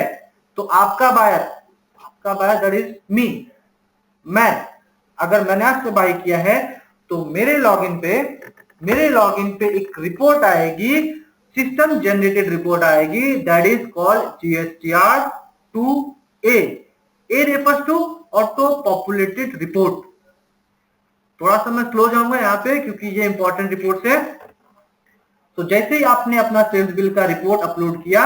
तो आपका बायर दैट इज मी, मैं अगर मैंने आपसे बाय किया है तो मेरे लॉगिन पे एक रिपोर्ट आएगी, सिस्टम जनरेटेड रिपोर्ट आएगी, that is called GSTR 2A। A refers to auto populated report. थोड़ा सा मैं स्लो जाऊंगा यहाँ पे क्योंकि ये इंपॉर्टेंट रिपोर्ट है। तो जैसे ही आपने अपना सेल्स बिल का रिपोर्ट अपलोड किया,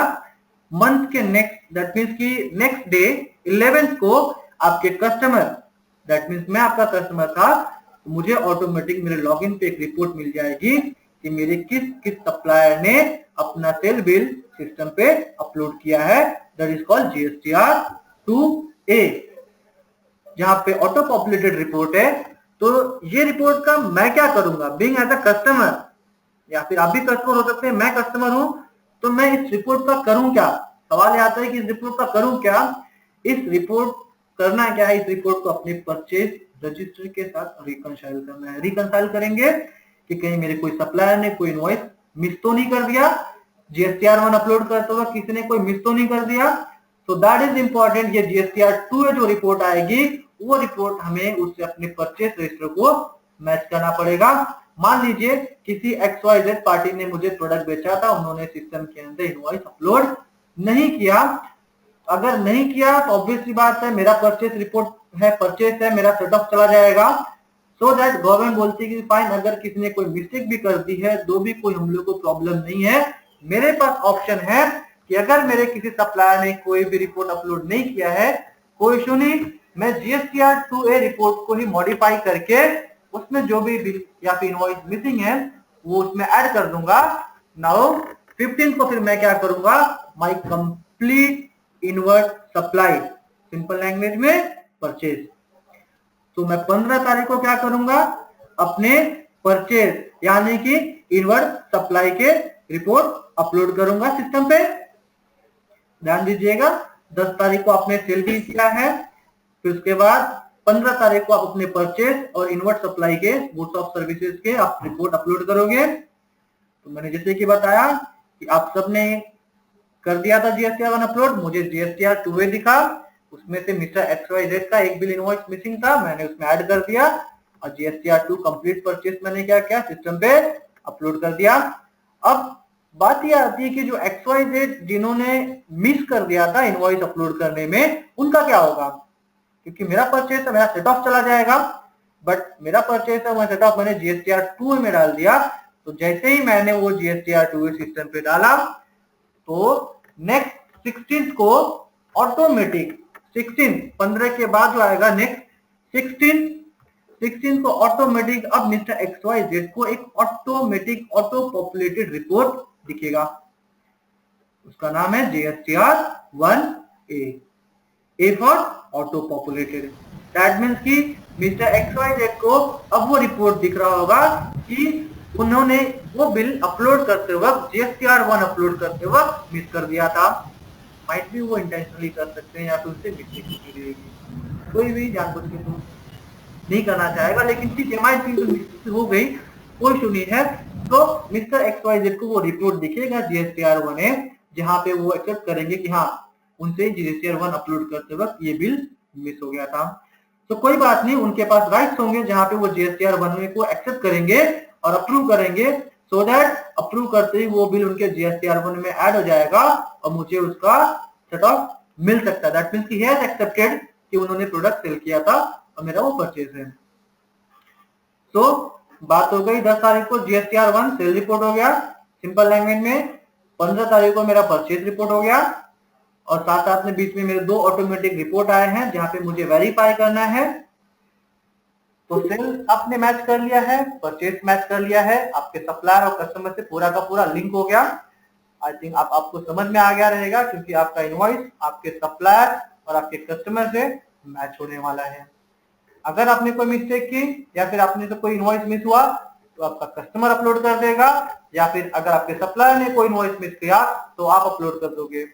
मंथ के नेक्स्ट दैट मीन्स की नेक्स्ट डे 11th को आपके कस्टमर, दैट मीन्स मैं आपका कस्टमर था, मुझे ऑटोमेटिक मेरे लॉगिन पे एक रिपोर्ट मिल जाएगी कि मेरे किस सप्लायर ने अपना सेल बिल सिस्टम पे अपलोड किया है, that is called GSTR 2A। जहां पे ऑटो पॉपुलेटेड रिपोर्ट है, तो ये रिपोर्ट का मैं क्या करूंगा, बीइंग एज अ कस्टमर, या फिर आप भी कस्टमर हो सकते हैं, मैं कस्टमर हूं, तो मैं इस रिपोर्ट का करूं क्या। सवाल आता है कि इस रिपोर्ट का करूं क्या। इस रिपोर्ट करना क्या है, इस रिपोर्ट को अपने परचेज रजिस्टर के साथ रिकंसाइल करना है। रिकंसाइल करेंगे कि कहीं मेरे कोई सप्लायर ने कोई इनवॉइस मिस तो नहीं कर दिया, जीएसटीआर 1 अपलोड करते हुए किसी ने कोई मिस तो नहीं कर दिया। तो दैट इज इंपॉर्टेंट। ये जीएसटीआर 2 जो रिपोर्ट आएगी वो रिपोर्ट हमें उससे अपने परचेज रजिस्टर को मैच करना पड़ेगा। मान लीजिए किसी XYZ पार्टी ने मुझे प्रोडक्ट बेचा था, उन्होंने सिस्टम के अंदर इनवॉइस अपलोड नहीं किया। अगर नहीं किया तो ऑब्वियसली बात है मेरा परचेस रिपोर्ट है, परचेस है, मेरा सेट ऑफ चला जाएगा। सो दैट गवर्नमेंट बोलती है कि फाइन, अगर किसी ने कोई मिस्टेक भी कर दी है तो भी कोई हम लोग को प्रॉब्लम नहीं है। मेरे पास ऑप्शन है कि अगर मेरे किसी सप्लायर ने कोई भी रिपोर्ट अपलोड नहीं किया है, कोई इशू नहीं, मैं GSTR 2A रिपोर्ट को ही मॉडिफाई करके उसमें जो भी बिल या फिर इनवॉइस मिसिंग है वो उसमें ऐड कर दूंगा। नाउ 15 को फिर मैं क्या करूंगा, my complete inward supply, simple language में परचेज। तो मैं 15 तारीख को क्या करूंगा, अपने परचेज यानी कि इनवर्ट सप्लाई के रिपोर्ट अपलोड करूंगा सिस्टम पे। ध्यान दीजिएगा, 10 तारीख को आपने सेल भी किया है, फिर उसके बाद 15 तारीख को आप अपने परचेज और इनवर्ट सप्लाई के गुड्स ऑफ सर्विसेज के आप रिपोर्ट अपलोड करोगे। तो मैंने जैसे कि बताया कि आप सबने कर दिया था GSTR 1 अपलोड, मुझे GSTR 2A दिखा, उसमें से मिस्टर XYZ का एक बिल इनवॉइस मिसिंग था, मैंने उसमें ऐड कर दिया और GSTR 2 कंप्लीट परचेज मैंने क्या किया, सिस्टम पे अपलोड कर दिया। अब बात यह आती है कि जो XYZ जिन्होंने मिस कर दिया था इनवॉइस अपलोड करने में, उनका क्या होगा, क्योंकि मेरा परचेज है, मेरा सेट ऑफ चला जाएगा। बट मेरा परचेज है, मैं सेट ऑफ मैंने GSTR 2 में डाल दिया। तो जैसे ही मैंने वो GSTR 2 सिस्टम पे डाला तो नेक्स्ट 16 को ऑटोमेटिक 15 के बाद जो आएगा नेक्स्ट 16 को ऑटोमेटिक अब मिस्टर XYZ को एक ऑटोमेटिक ऑटो पॉपुलेटेड रिपोर्ट दिखेगा, उसका नाम है GSTR 1A, A for auto populated. That means कि मिस्टर XYZ को अब वो रिपोर्ट दिख रहा होगा कि उन्होंने वो बिल अपलोड करते वक्त GSTR 1 अपलोड करते वक्त मिस कर दिया था। माइट भी वो इंटेंशनली कर सकते हैं या फिर उससे मिस्टेक की रहेगी, कोई भी जानबूझ के तो नहीं करना चाहेगा, लेकिन ठीक है माइट भी तो मिस्टेक हो गई, कोई इशू नहीं है। तो मिस्टर XYZ को वो रिपोर्ट दिखेगा GSTR 1A, जहां पे वो एक्सेप्ट करेंगे कि हाँ उनसे GSTR 1 अपलोड करते वक्त ये बिल मिस हो गया था। तो कोई बात नहीं, उनके पास राइट्स होंगे जहां पे वो GSTR 1A को एक्सेप्ट करेंगे और अप्रूव करेंगे, सो दैट अप्रूव करते ही वो बिल उनके GSTR 1 में ऐड हो जाएगा और मुझे उसका सेट ऑफ मिल सकता है। दैट मींस कि ही हैज एक्सेप्टेड कि उन्होंने प्रोडक्ट सेल किया था और मेरा वो परचेज है। तो बात हो गई 10 तारीख को GSTR 1 सेल रिपोर्ट हो गया सिंपल लैंग्वेज में, 15 तारीख को मेरा परचेज रिपोर्ट हो गया और साथ साथ में बीच में मेरे 2 ऑटोमेटिक रिपोर्ट आए हैं जहां पे मुझे वेरीफाई करना है। तो सेल आपने मैच कर लिया है, परचेज मैच कर लिया है, आपके सप्लायर और कस्टमर से पूरा का पूरा लिंक हो गया। आई थिंक आपको समझ में आ गया रहेगा क्योंकि आपका इनवॉइस आपके सप्लायर और आपके कस्टमर से मैच होने वाला है। अगर आपने कोई मिस्टेक की या फिर आपने तो कोई इनवॉइस मिस हुआ तो आपका कस्टमर अपलोड कर देगा, या फिर अगर आपके सप्लायर ने कोई इनवॉइस मिस किया तो आप अपलोड कर दोगे।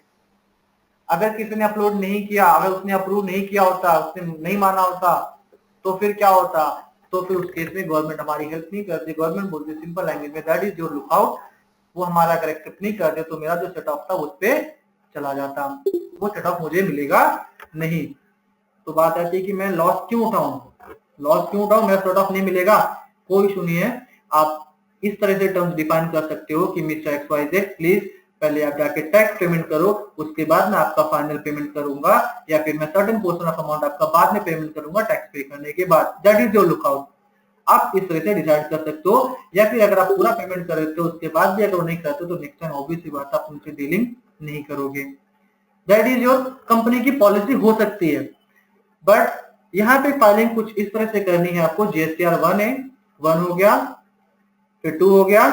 अगर किसी ने अपलोड नहीं किया, अगर उसने अप्रूव नहीं किया होता, उसने नहीं माना होता, तो फिर क्या होता, तो फिर उस केस में गवर्नमेंट हमारी हेल्प नहीं करती। गवर्नमेंट बोलती सिंपल लैंग्वेज में दैट इज योर लुकआउट, वो हमारा अगर एक्सेप्ट नहीं करते तो मेरा जो सेट ऑफ था उस पे चला जाता, वो सेट ऑफ मुझे मिलेगा नहीं। तो बात आती है कि मैं लॉस क्यों उठाऊं, मेरा सेट ऑफ नहीं मिलेगा, कोई इशू नहीं है। आप इस तरह से टर्म्स डिफाइन कर सकते हो कि मिस्टर XYZ प्लीज पहले आप जाके टैक्स पेमेंट करो, उसके बाद मैं आपका फाइनल पेमेंट करूंगा, या फिर मैं सर्टेन पोर्शन ऑफ अमाउंट आपका बाद में पेमेंट करूंगा टैक्स पे करने के बाद। That is your lookout. आप इस तरह से डिसाइड कर सकते हो, या फिर अगर आप पूरा पेमेंट कर देते हो उसके बाद भी अगर नहीं करते तो नेक्स्ट टाइम ऑब्वियसली बात आप उनसे डीलिंग नहीं करोगे। दैट इज योर कंपनी की पॉलिसी हो सकती है। बट यहाँ पे फाइलिंग कुछ इस तरह से करनी है आपको। GSTR 1 हो गया, फिर 2 हो गया,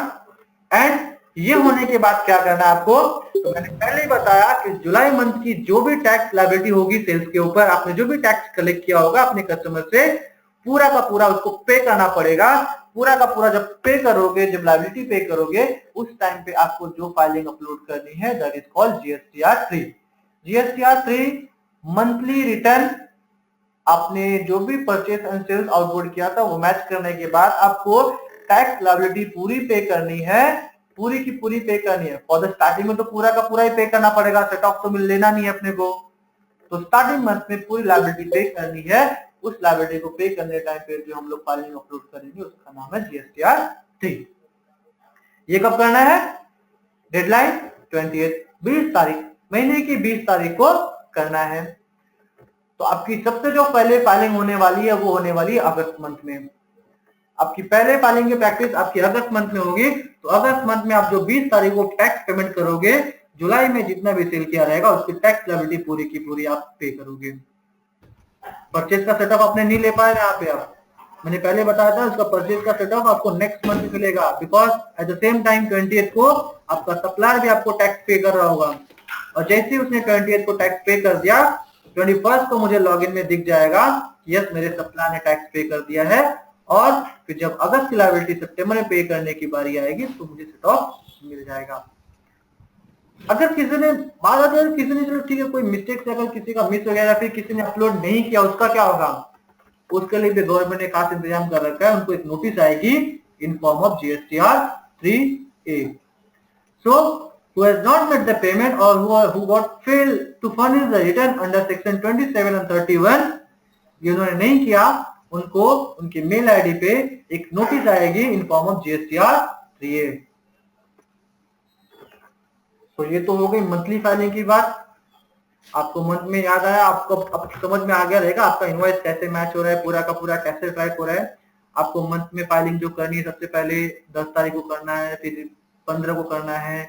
एंड ये होने के बाद क्या करना है आपको, तो मैंने पहले ही बताया कि जुलाई मंथ की जो भी टैक्स लायबिलिटी होगी सेल्स के ऊपर, आपने जो भी टैक्स कलेक्ट किया होगा अपने कस्टमर से, पूरा का पूरा उसको पे करना पड़ेगा। पूरा का पूरा जब पे करोगे, जब लायबिलिटी पे करोगे, उस टाइम पे आपको जो फाइलिंग अपलोड करनी है that is called GSTR 3। GSTR 3 monthly return, आपने जो भी परचेस एंड सेल्स आउटपुट किया था वो मैच करने के बाद आपको टैक्स लायबिलिटी पूरी पे करनी है, पूरी की पूरी पे करनी है। फॉर द स्टार्टिंग में तो पूरा का पूरा ही पे करना पड़ेगा, सेट ऑफ तो मिल लेना नहीं है अपने को, तो स्टार्टिंग मंथ में पूरी लायबिलिटी पे करनी है। उस लायबिलिटी को पे करने टाइम पे जो हम लोग फाइलिंग अपलोड करेंगे उसका नाम है GSTR 3। ये कब करना है? डेडलाइन 20 तारीख, महीने की 20 तारीख को करना है। तो आपकी सबसे जो पहले फाइलिंग होने वाली है वो होने वाली है अगस्त मंथ में। आपकी पहले फाइलिंग की प्रैक्टिस आपकी अगस्त मंथ में होगी। तो अगस्त मंथ में आप जो 20 तारीख को टैक्स पेमेंट करोगे, जुलाई में जितना भी सेल किया रहेगा उसकी टैक्स लायबिलिटी पूरी की पूरी आप पे करोगे। परचेज का सेटअप आपने नहीं ले पाया यहाँ पे, आप मैंने पहले बताया था उसका परचेज का सेटअप आपको नेक्स्ट मंथ मिलेगा, because at the same time 20th को आपका सप्लायर भी आपको टैक्स पे कर रहा होगा। और जैसे ही उसने 20th को टैक्स पे कर दिया, 21st को मुझे लॉगिन में दिख जाएगा यस मेरे सप्लायर ने टैक्स पे कर दिया है। और फिर जब अगस्त की लायबिलिटी सितंबर में पे करने की बारी आएगी तो मुझे सेटअप मिल जाएगा। अगर किसी ने बात आती है, किसी ने चलो ठीक है कोई मिस्टेक से अगर किसी का मिस हो गया या फिर किसी ने अपलोड नहीं किया, उसका क्या होगा? उसके लिए भी गवर्नमेंट ने खास इंतजाम कर रखा है, उनको एक नोटिस आएगी in form of GSTR 3A। So who has not made the payment or who got failed to furnish the return under section 27 and 31, जिन्होंने नहीं किया उनको उनके मेल आईडी पे एक नोटिस आएगी in form of GSTR 3A। तो ये तो हो गई मंथली फाइलिंग की बात। आपको मंथ में याद आया, आपको अब समझ में आ गया रहेगा आपका इनवॉइस कैसे मैच हो रहा है, पूरा का पूरा कैसे ट्रैक हो रहा है। आपको मंथ में फाइलिंग जो करनी है सबसे पहले 10 तारीख को करना है, फिर 15 को करना है,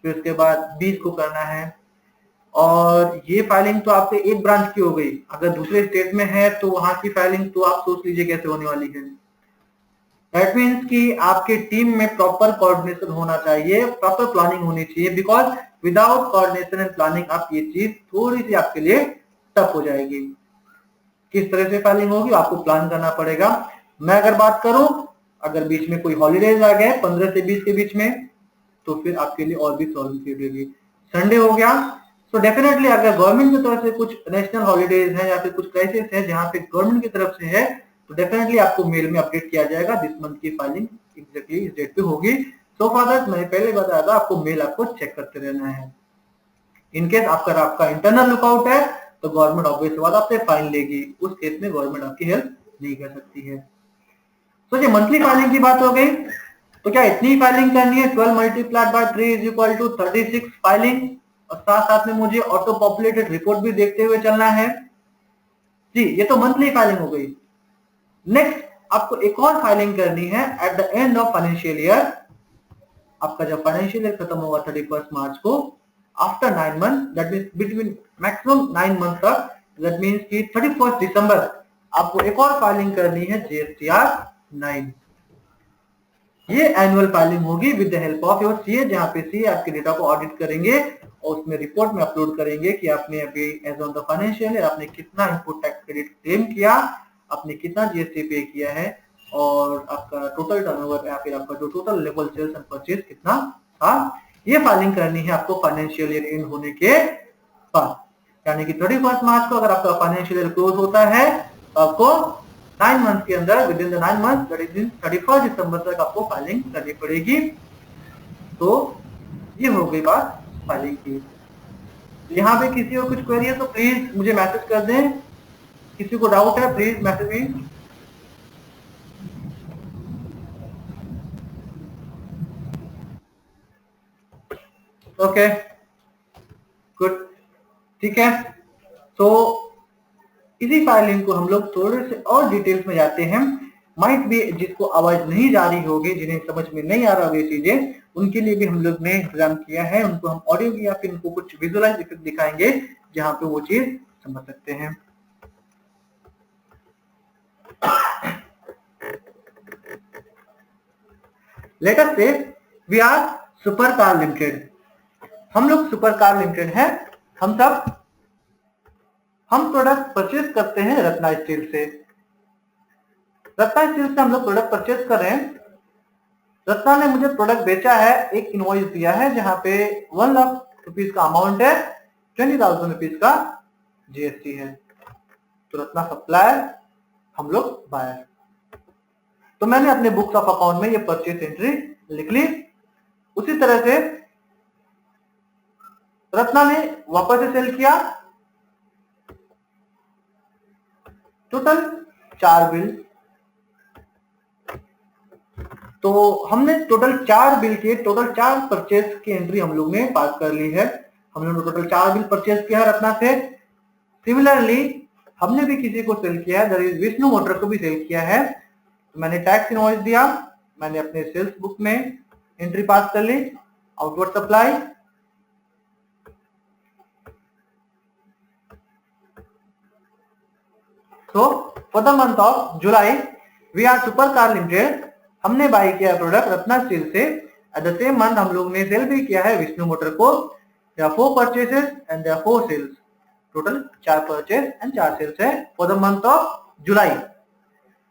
फिर उसके बाद 20 को करना है। और ये फाइलिंग तो आपके एक ब्रांच की हो गई, अगर दूसरे स्टेट में है तो वहां की फाइलिंग तो आप सोच लीजिए कैसे होने वाली है। दैट मीन्स कि आपके टीम में प्रॉपर कोऑर्डिनेशन होना चाहिए, प्रॉपर प्लानिंग होनी चाहिए, because without coordination and planning आप ये चीज थोड़ी सी आपके लिए टफ हो जाएगी। किस तरह से फाइलिंग होगी आपको प्लान करना पड़ेगा। मैं अगर बात करूं, अगर बीच में कोई हॉलीडेज आ गए 15 से 20 के बीच में, तो फिर आपके लिए और भी प्रॉब्लम क्रिएट होगी। संडे हो गया, तो डेफिनेटली अगर गवर्नमेंट की तरफ से कुछ नेशनल हॉलीडेज है या फिर कुछ क्राइसिस है जहां पे गवर्नमेंट की तरफ से है, तो डेफिनेटली आपको मेल में अपडेट किया जाएगा दिस मंथ की फाइलिंग एग्जैक्टली इस डेट पे होगी। सो फॉर दैट मैंने पहले बताया था आपको मेल आपको चेक करते रहना है। इनकेस आपका इंटरनल लुकआउट है तो गवर्नमेंट ऑब्वियस बात आपसे फाइन लेगी, उस केस में गवर्नमेंट आपकी हेल्प नहीं कर सकती है। तो ये मंथली फाइलिंग की बात हो गई। तो क्या इतनी फाइलिंग करनी है? 12 multiplied by 3 is equal to 36 filing, और साथ साथ में मुझे ऑटो पॉपुलेटेड रिपोर्ट भी देखते हुए चलना है जी। ये तो मंथली फाइलिंग हो गई। नेक्स्ट आपको एक और फाइलिंग करनी है at the end of financial year. आपका जब फाइनेंशियल ईयर खत्म होगा 31 मार्च को, after 9 month, that means between maximum 9 month तक, दैट मीन्स कि 31 दिसंबर आपको एक और फाइलिंग करनी है GSTR 9। ये एनुअल फाइलिंग होगी with the help of your CA, जहां पे सीए आपके डेटा को ऑडिट करेंगे और उसमें रिपोर्ट में अपलोड करेंगे कि आपने अभी as on the financial year आपने कितना इनपुट टैक्स क्रेडिट क्लेम किया, आपने कितना GST पे किया है, और आपका टोटल टर्नओवर या फिर आपका जो total level sales and purchase कितना था। ये फाइलिंग करनी है आपको फाइनेंशियल ईयर एंड होने के बाद, यानी कि 31 मार्च को अगर आपका फाइनेंशियल ईयर क्लोज होता है तो आपको 9 मंथ के अंदर, with in the 9 month, that is in 31 दिसंबर तक आपको फाइलिंग करनी पड़ेगी। तो ये हो गई बात फाइलिंग की। यहाँ पे किसी को कुछ क्वेरी है तो प्लीज मुझे मैसेज कर दें, किसी को डाउट है please message me. Okay good, ठीक है। तो इसी फाइलिंग को हम लोग थोड़े से और डिटेल्स में जाते हैं। माइट भी जिसको आवाज नहीं जा रही होगी, जिन्हें समझ में नहीं आ रहा होगी चीजें, उनके लिए भी हम लोग ने इंतजाम किया है। उनको हम ऑडियो या फिर उनको कुछ विजुअलाइज इफेक्ट दिखाएंगे जहां पे वो चीज समझ सकते हैं। Let us say we are super car limited. हम लोग सुपर कार लिमिटेड हैं। हम प्रोडक्ट परचेज करते हैं रत्ना स्टील से। रत्ना स्टील से हम लोग प्रोडक्ट परचेज कर रहे हैं। रत्ना ने मुझे प्रोडक्ट बेचा है, एक इनवॉइस दिया है जहां पे 1 लाख रुपीज का अमाउंट है, 20,000 रुपीज का GST है। तो रत्ना सप्लायर, हम लोग बायर। तो मैंने अपने बुक्स ऑफ अकाउंट में ये परचेज एंट्री लिख ली। उसी तरह से रत्ना ने वापस से सेल किया टोटल 4 बिल। तो हमने टोटल 4 बिल के टोटल 4 परचेज की एंट्री हम लोग ने पास कर ली है। हम लोग ने टोटल 4 बिल परचेज किया है रत्ना से। सिमिलरली हमने भी किसी को सेल किया है, दैट इज विष्णु मोटर को भी सेल किया है। तो मैंने टैक्स इनवॉइस दिया, मैंने अपने सेल्स बुक में एंट्री पास कर ली, outward supply. So for the month of July, we are Supercar Limited, हमने बाय किया प्रोडक्ट रत्ना स्टील से। एट द सेम मंथ हम लोग ने सेल भी किया है विष्णु मोटर को। There are 4 purchases and there are 4 sales. Total 4 purchase and 4 sales है for the month of July.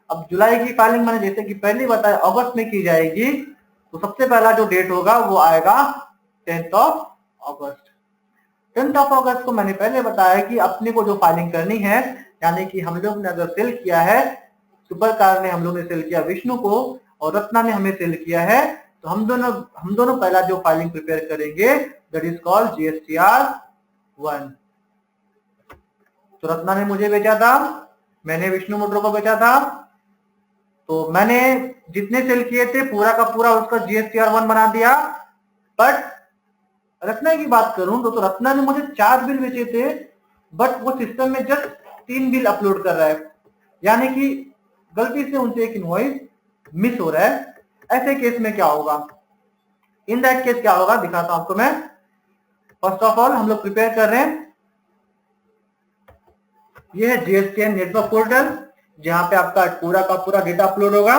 अब जुलाई की फाइलिंग मैंने जैसे कि पहले बताया अगस्त में की जाएगी। तो सबसे पहला जो डेट होगा वो आएगा 10th of August. 10th of अगस्त को मैंने पहले बताया कि अपने को जो फाइलिंग करनी है, यानी कि हम लोग ने अगर सेल किया है, सुपर कार ने हम लोग ने सेल किया विष्णु को और रत्ना ने हमें सेल किया है, तो हम दोनों पहला जो फाइलिंग प्रिपेयर करेंगे दैट इज कॉल्ड GSTR 1। तो रत्ना ने मुझे बेचा था, मैंने विष्णु मोटर को बेचा था। तो मैंने जितने सेल किए थे पूरा का पूरा उसका GSTR 1 बना दिया। बट रत्ना की बात करूं तो रत्ना ने मुझे 4 बिल बेचे थे, बट वो सिस्टम में जस्ट 3 बिल अपलोड कर रहा है, यानी कि गलती से उनसे एक इनवॉइस मिस हो रहा है। ऐसे केस में क्या होगा? इन दैट केस क्या होगा दिखाता हूं आपको मैं। फर्स्ट ऑफ ऑल हम लोग प्रिपेयर कर रहे हैं, ये है GSTN नेटवर्क पोर्टल, जहां पे आपका पूरा का पूरा डेटा अपलोड होगा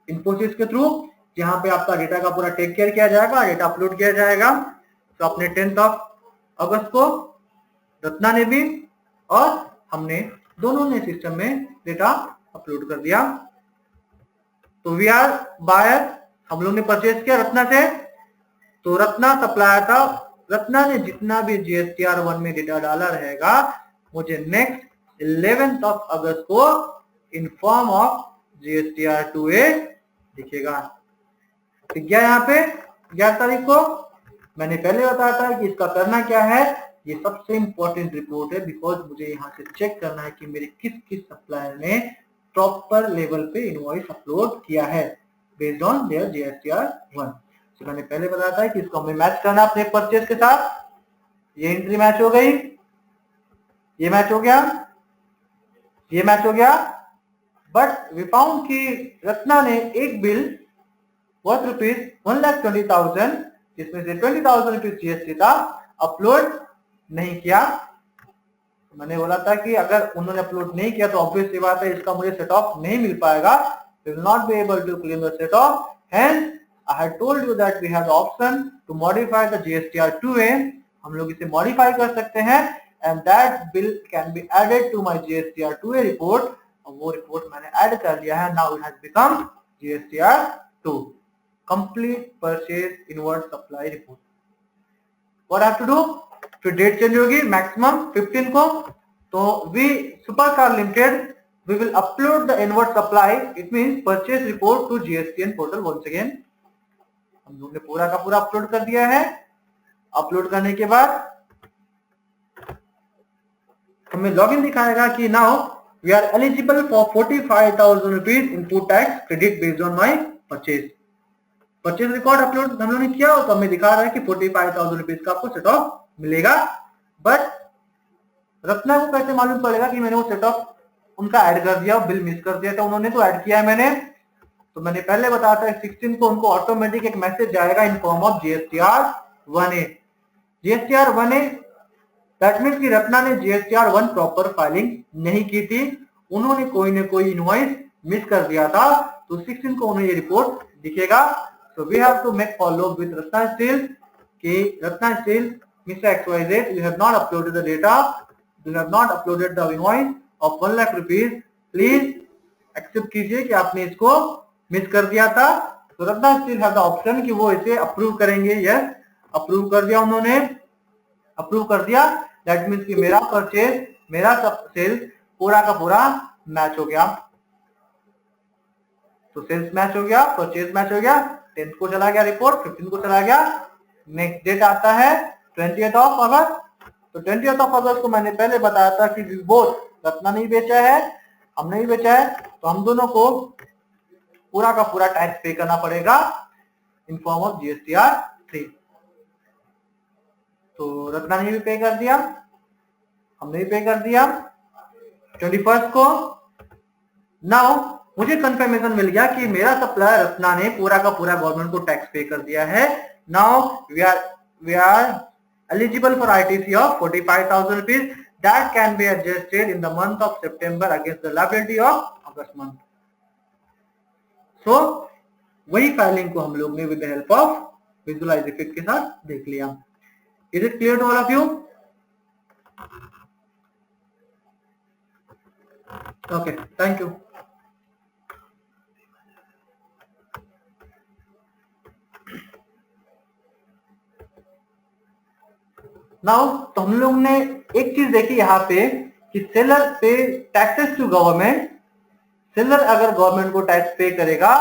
इन्फोसिस के थ्रू, जहां पे आपका डेटा का पूरा टेक केयर किया जाएगा, डेटा अपलोड किया जाएगा। तो अपने 10th ऑफ अगस्त को रत्ना ने भी और हमने दोनों ने सिस्टम में डेटा अपलोड कर दिया। तो वी आर बायर, हम लोग ने परचेज किया रत्ना से। तो रत्ना सप्लायर था, रत्ना ने जितना भी GSTR 1 में डेटा डाला रहेगा मुझे नेक्स्ट 11th ऑफ अगस्त को in form of GSTR 2A दिखेगा। ठीक गया? यहाँ पे 11 तारीख को मैंने पहले बताया था कि इसका करना क्या है। ये सबसे इंपॉर्टेंट रिपोर्ट है, बिकॉज मुझे यहाँ से चेक करना है कि मेरे किस किस सप्लायर ने प्रॉपर लेवल पे इनवॉइस अपलोड किया है बेस्ड ऑन देयर GSTR 1। तो मैंने पहले बताया था कि इसको हमें मैच करना अपने परचेज के साथ। ये एंट्री मैच हो गई, ये मैच हो गया, ये मैच हो गया। बट वी फाउंड कि रत्ना ने एक बिल वर्थ रुपीज 1,20,000, जिसमें से 20,000 रुपीज GST था, अपलोड नहीं किया। मैंने बोला था कि अगर उन्होंने अपलोड नहीं किया तो ऑब्वियस सी बात है इसका मुझे सेट ऑफ नहीं मिल पाएगा, we will not be able to claim the set off. Hence I had told you that we have the option to modify the GSTR 2A। हम लोग इसे modify कर सकते हैं and that bill can be added to my GSTR 2A report। और वो report मैंने add कर लिया है। Now it has become GSTR 2, complete purchase inward supply report। What I have to do? फिर डेट चेंज होगी मैक्सिमम 15 को। तो we supercar limited we will upload the inward supply, it means purchase report to GSTN portal once again. हम लोग ने पूरा का पूरा अपलोड कर दिया है। अपलोड करने के बाद हमें लॉगिन दिखाएगा कि now we are eligible for 45,000 rupees input tax credit based on my purchase. Purchase record upload हम लोग ने किया तो हमें दिखा रहा है कि 45,000 रुपीज का आपको सेट ऑफ मिलेगा। बट रत्ना को कैसे मालूम पड़ेगा कि मैंने वो सेट ऑफ उनका ऐड कर दिया, बिल मिस कर दिया था उन्होंने, तो ऐड किया है मैंने। तो मैंने पहले बताया था 16 को उनको ऑटोमेटिक एक मैसेज जाएगा in form of GSTR 1A। GSTR 1A that means कि रत्ना ने GSTR 1 प्रॉपर फाइलिंग नहीं की थी, उन्होंने कोई ना कोई इनवॉइस मिस कर दिया था। तो 16 को उन्हें ये रिपोर्ट दिखेगा। So we have to make follow up with Ratna Steel कि Ratna Steel, Mr. XYZ, you have not uploaded the data, you have not uploaded the invoice of 1 lakh rupees, please accept कीजिए कि आपने इसको miss कर दिया था। तो Ratna Steel have the option कि वो इसे अप्रूव करेंगे। यस, अप्रूव कर दिया उन्होंने, अप्रूव कर दिया। दैट मीन्स कि मेरा परचेज, मेरा सेल्स पूरा का पूरा मैच हो गया। तो सेल्स मैच हो गया, परचेज मैच हो गया। 10th को चला गया रिपोर्ट, 15 को चला गया। नेक्स्ट डेट आता है 20th ऑफ अगस्त। तो 20th ऑफ अगस्त को मैंने पहले बताया था कि बोथ रत्ना नहीं बेचा है, हमने भी बेचा है, तो हम दोनों को पूरा का पूरा टैक्स पे करना पड़ेगा इन फॉर्म ऑफ GSTR 3। तो रत्ना ने भी पे कर दिया, हमने भी पे कर दिया 21 को। नाउ मुझे कंफर्मेशन मिल गया कि मेरा सप्लायर रत्ना ने पूरा का पूरा गवर्नमेंट को टैक्स पे कर दिया है। Now we are eligible for ITC of 45,000 rupees that can be adjusted in the month of September against the liability of August month. So वही फाइलिंग को हम लोग ने with the help of visualize effect के साथ देख लिया। Is it clear to all of you? Okay, thank you. Now तो हम लोग ने एक चीज देखी यहाँ पे कि सेलर पे टैक्सेस टू गवर्नमेंट। सेलर अगर गवर्नमेंट को टैक्स पे करेगा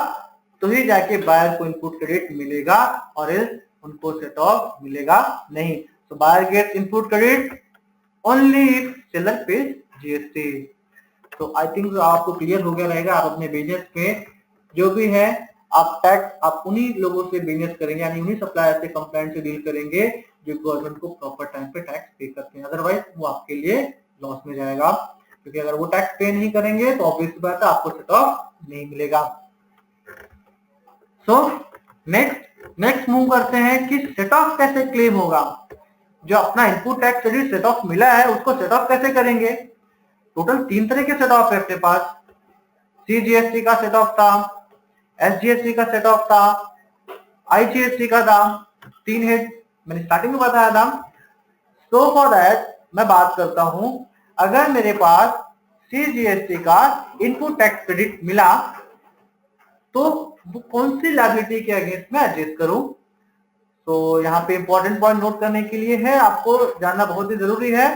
तो ही जाके बायर को इनपुट क्रेडिट मिलेगा, और उनको सेट ऑफ मिलेगा नहीं। तो buyer gets input credit only if seller pays GST। तो आई थिंक आपको क्लियर हो गया रहेगा। आप अपने बिजनेस में जो भी है आप टैक्स आप उन्हीं लोगों से बिजनेस करेंगे, यानी उन्हीं सप्लायर से कंप्लेंट से डील करेंगे जो गवर्नमेंट को प्रॉपर टाइम पे टैक्स पे करते हैं। अदरवाइज वो आपके लिए लॉस में जाएगा, क्योंकि अगर वो टैक्स पे नहीं करेंगे तो ऑब्वियस बात है आपको सेट ऑफ नहीं मिलेगा। सो नेक्स्ट मूव करते हैं कि सेट ऑफ कैसे क्लेम होगा। जो अपना input tax credit set of मिला है उसको सेट ऑफ कैसे करेंगे। टोटल 3 तरह के सेट ऑफ है अपने पास। CGST का सेट ऑफ था, SGST का सेट ऑफ था, IGST का था। 3 है, मैंने स्टार्टिंग में बताया था। सो फॉर दैट मैं बात करता हूं, अगर मेरे पास CGST का इनपुट टैक्स क्रेडिट मिला तो वो कौन सी लायबिलिटी के अगेंस्ट में एडजस्ट करूं। तो यहाँ पे इंपॉर्टेंट पॉइंट नोट करने के लिए है, आपको जानना बहुत ही जरूरी है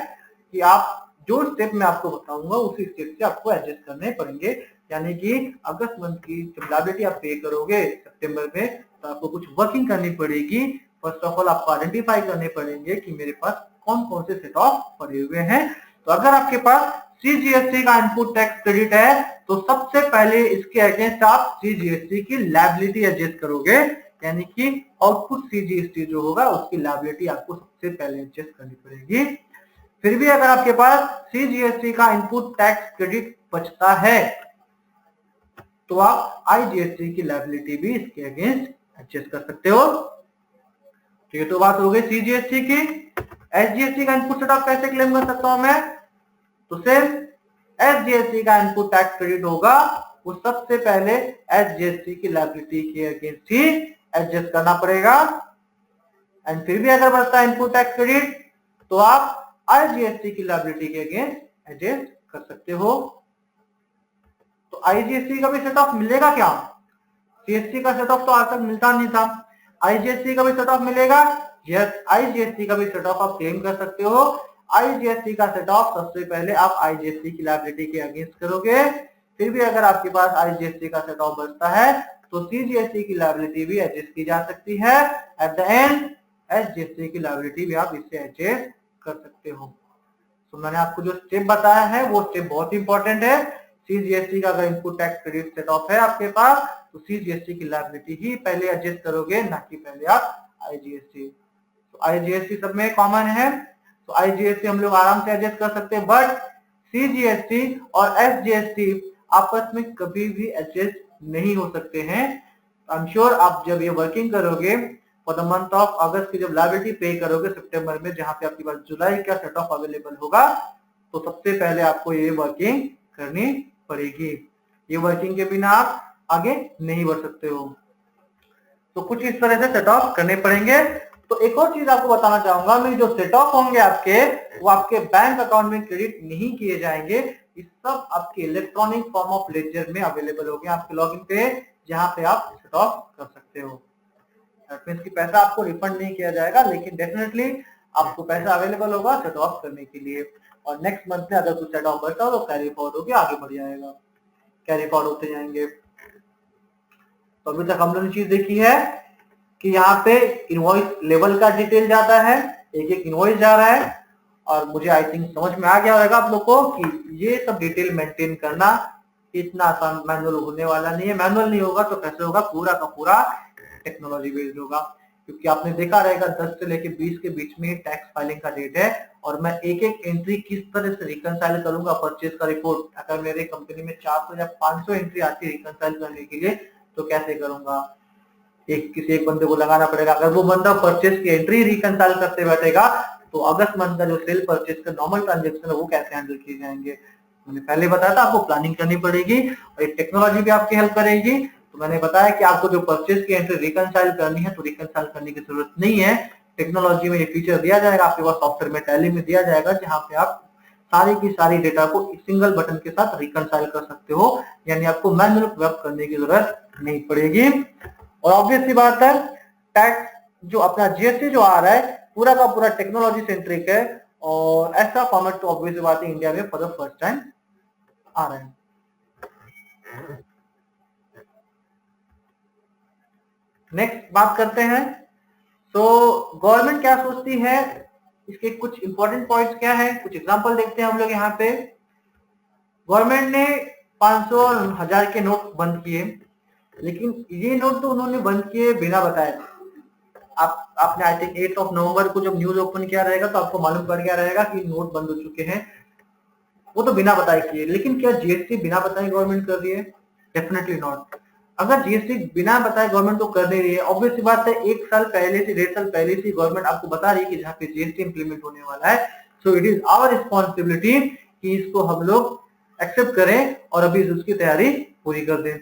कि आप जो स्टेप मैं आपको बताऊंगा उसी स्टेप से आपको एडजस्ट करने पड़ेंगे। यानी कि अगस्त मंथ की जब लायबिलिटी आप पे करोगे सितंबर में, तो आपको कुछ वर्किंग करनी पड़ेगी। फर्स्ट ऑफ ऑल आपको आइडेंटिफाई करने पड़ेंगे कि मेरे पास कौन कौन से सेट ऑफ पड़े हुए हैं। तो अगर आपके पास CGST का इनपुट टैक्स क्रेडिट है तो सबसे पहले इसके अगेंस्ट आप CGST की लायबिलिटी एडजस्ट करोगे, यानी कि आउटपुट CGST जो होगा उसकी लायबिलिटी आपको सबसे पहले एडजस्ट करनी पड़ेगी। फिर भी अगर आपके पास CGST का इनपुट टैक्स क्रेडिट बचता है तो आप IGST की लायबिलिटी भी इसके अगेंस्ट एडजस्ट कर सकते हो। ठीक है, तो बात हो गई CGST की। SGST का इनपुट सेट ऑफ कैसे क्लेम कर सकता हूं मैं। तो सेम SGST का इनपुट टैक्स क्रेडिट होगा, वो सबसे पहले SGST की लायबिलिटी के अगेंस्ट ही एडजस्ट करना पड़ेगा। एंड फिर भी अगर बचता है इनपुट टैक्स क्रेडिट तो आप IGST की लायबिलिटी के अगेंस्ट एडजस्ट कर सकते हो। तो IGST का भी सेट ऑफ मिलेगा क्या। CST का सेट ऑफ तो आज तक मिलता नहीं था, IGST का भी सेट ऑफ मिलेगा। यस, IGST का भी सेट ऑफ आप क्लेम कर सकते हो। IGST का सेट ऑफ सबसे पहले आप IGST की लायबिलिटी के अगेंस्ट करोगे। फिर भी अगर आपके पास IGST का सेट ऑफ बचता है तो CGST की लायबिलिटी भी एडजस्ट की जा सकती है। एट द एंड SGST की लायबिलिटी भी आप इससे एडजस्ट कर सकते हो। तो मैंने आपको जो स्टेप बताया है वो स्टेप बहुत इंपॉर्टेंट है। CGST का अगर input tax credit set of है आपके पास तो CGST की लायबिलिटी ही पहले एडजस्ट करोगे, ना कि पहले आप IGST। तो IGST सब में कॉमन है, तो IGST हम लोग आराम से एडजस्ट कर सकते हैं। बट CGST और SGST आपस में कभी भी एडजस्ट नहीं हो सकते हैं। आई एम श्योर आप जब ये वर्किंग करोगे फॉर द मंथ ऑफ अगस्त की जब लायबिलिटी पे करोगे सितंबर में, जहां पे आपके पास जुलाई का सेट ऑफ अवेलेबल होगा, तो सबसे पहले आपको ये वर्किंग करनी पड़ेगी। ये वर्किंग के बिना आप आगे नहीं बढ़ सकते हो। तो कुछ इस तरह से सेट ऑफ करने पड़ेंगे। तो एक और चीज आपको बताना चाहूंगा मैं, जो सेट ऑफ होंगे आपके वो आपके बैंक अकाउंट में क्रेडिट नहीं किए जाएंगे। ये सब आपके इलेक्ट्रॉनिक फॉर्म ऑफ लेजर में अवेलेबल होंगे आपके लॉगिन पे, जहां पे आप सेट ऑफ कर सकते हो। इसकी पैसा आपको रिफंड नहीं किया जाएगा, लेकिन डेफिनेटली आपको पैसा अवेलेबल होगा सेट ऑफ करने के लिए। और नेक्स्ट मंथ में अगर कुछ सेट ऑफ बचता हो तो कैरी फॉरवर्ड होकर आगे बढ़ जाएगा, कैरी फॉरवर्ड होते जाएंगे। तो अभी तक हम लोगों ने चीज देखी है कि यहाँ पे इनवॉइस लेवल का डिटेल जाता है, एक एक इनवॉइस जा रहा है, और मुझे आई थिंक समझ में आ गया होगा आप लोग को कि ये सब डिटेल मेंटेन करना इतना आसान मैनुअल होने वाला नहीं है। मैनुअल नहीं होगा तो कैसे होगा, पूरा का पूरा टेक्नोलॉजी बेस्ड होगा, क्योंकि आपने देखा रहेगा 10 से लेके 20 के बीच में टैक्स फाइलिंग का डेट है और मैं एक एक एंट्री किस तरह से रिकंसाइल करूंगा परचेज का रिपोर्ट। अगर मेरे कंपनी में 400 या 500 एंट्री आती है रिकंसाइल करने के लिए तो कैसे करूंगा, किसी एक बंदे को लगाना पड़ेगा। अगर वो बंदा परचेज की एंट्री रिकंसाइल करते बैठेगा तो अगस्त मंथ का जो सेल परचेज का नॉर्मल ट्रांजेक्शन है वो कैसे हैंडल किए जाएंगे। मैंने पहले बताया था आपको प्लानिंग करनी पड़ेगी और ये टेक्नोलॉजी भी आपकी हेल्प करेगी। तो मैंने बताया कि आपको जो परचेज की एंट्री रिकंसाइल करनी है तो रिकंसाइल करने की जरूरत नहीं है, टेक्नोलॉजी में ये फीचर दिया जाएगा आपके पास, सॉफ्टवेयर में टैली में दिया जाएगा, जहां पे आप सारी की सारी डेटा को सिंगल बटन के साथ रिकंसाइल कर सकते हो, यानी आपको मैनुअल वर्क करने की जरूरत नहीं पड़ेगी। और ऑब्वियस सी बात है, टैक्स जो अपना जीएसटी जो आ रहा है पूरा का पूरा टेक्नोलॉजी सेंट्रिक है और ऐसा फॉर्मेट तो ऑब्वियस सी बात है इंडिया में फॉर द फर्स्ट टाइम आ रहा है। नेक्स्ट बात करते हैं, तो गवर्नमेंट क्या सोचती है, इसके कुछ इंपॉर्टेंट पॉइंट्स क्या है, कुछ एग्जांपल देखते हैं हम लोग यहाँ पे। गवर्नमेंट ने 500 और 1000 के नोट बंद किए, लेकिन ये नोट तो उन्होंने बंद किए बिना बताए। आपने आई थिंक 8 नवंबर को जब न्यूज ओपन किया रहेगा तो आपको मालूम पड़ गया रहेगा कि नोट बंद हो चुके हैं, वो तो बिना बताए किए। लेकिन क्या जीएसटी बिना बताए गवर्नमेंट कर रही है? Definitely not. अगर जीएसटी बिना बताए गवर्नमेंट तो कर नहीं रही है, ऑब्वियस सी बात है 1 साल पहले से 1.5 साल पहले से गवर्नमेंट आपको बता रही है कि जहाँ पे जीएसटी इंप्लीमेंट होने वाला है, so it is our responsibility कि इसको हम लोग एक्सेप्ट करें और अभी उसकी तैयारी पूरी कर दें।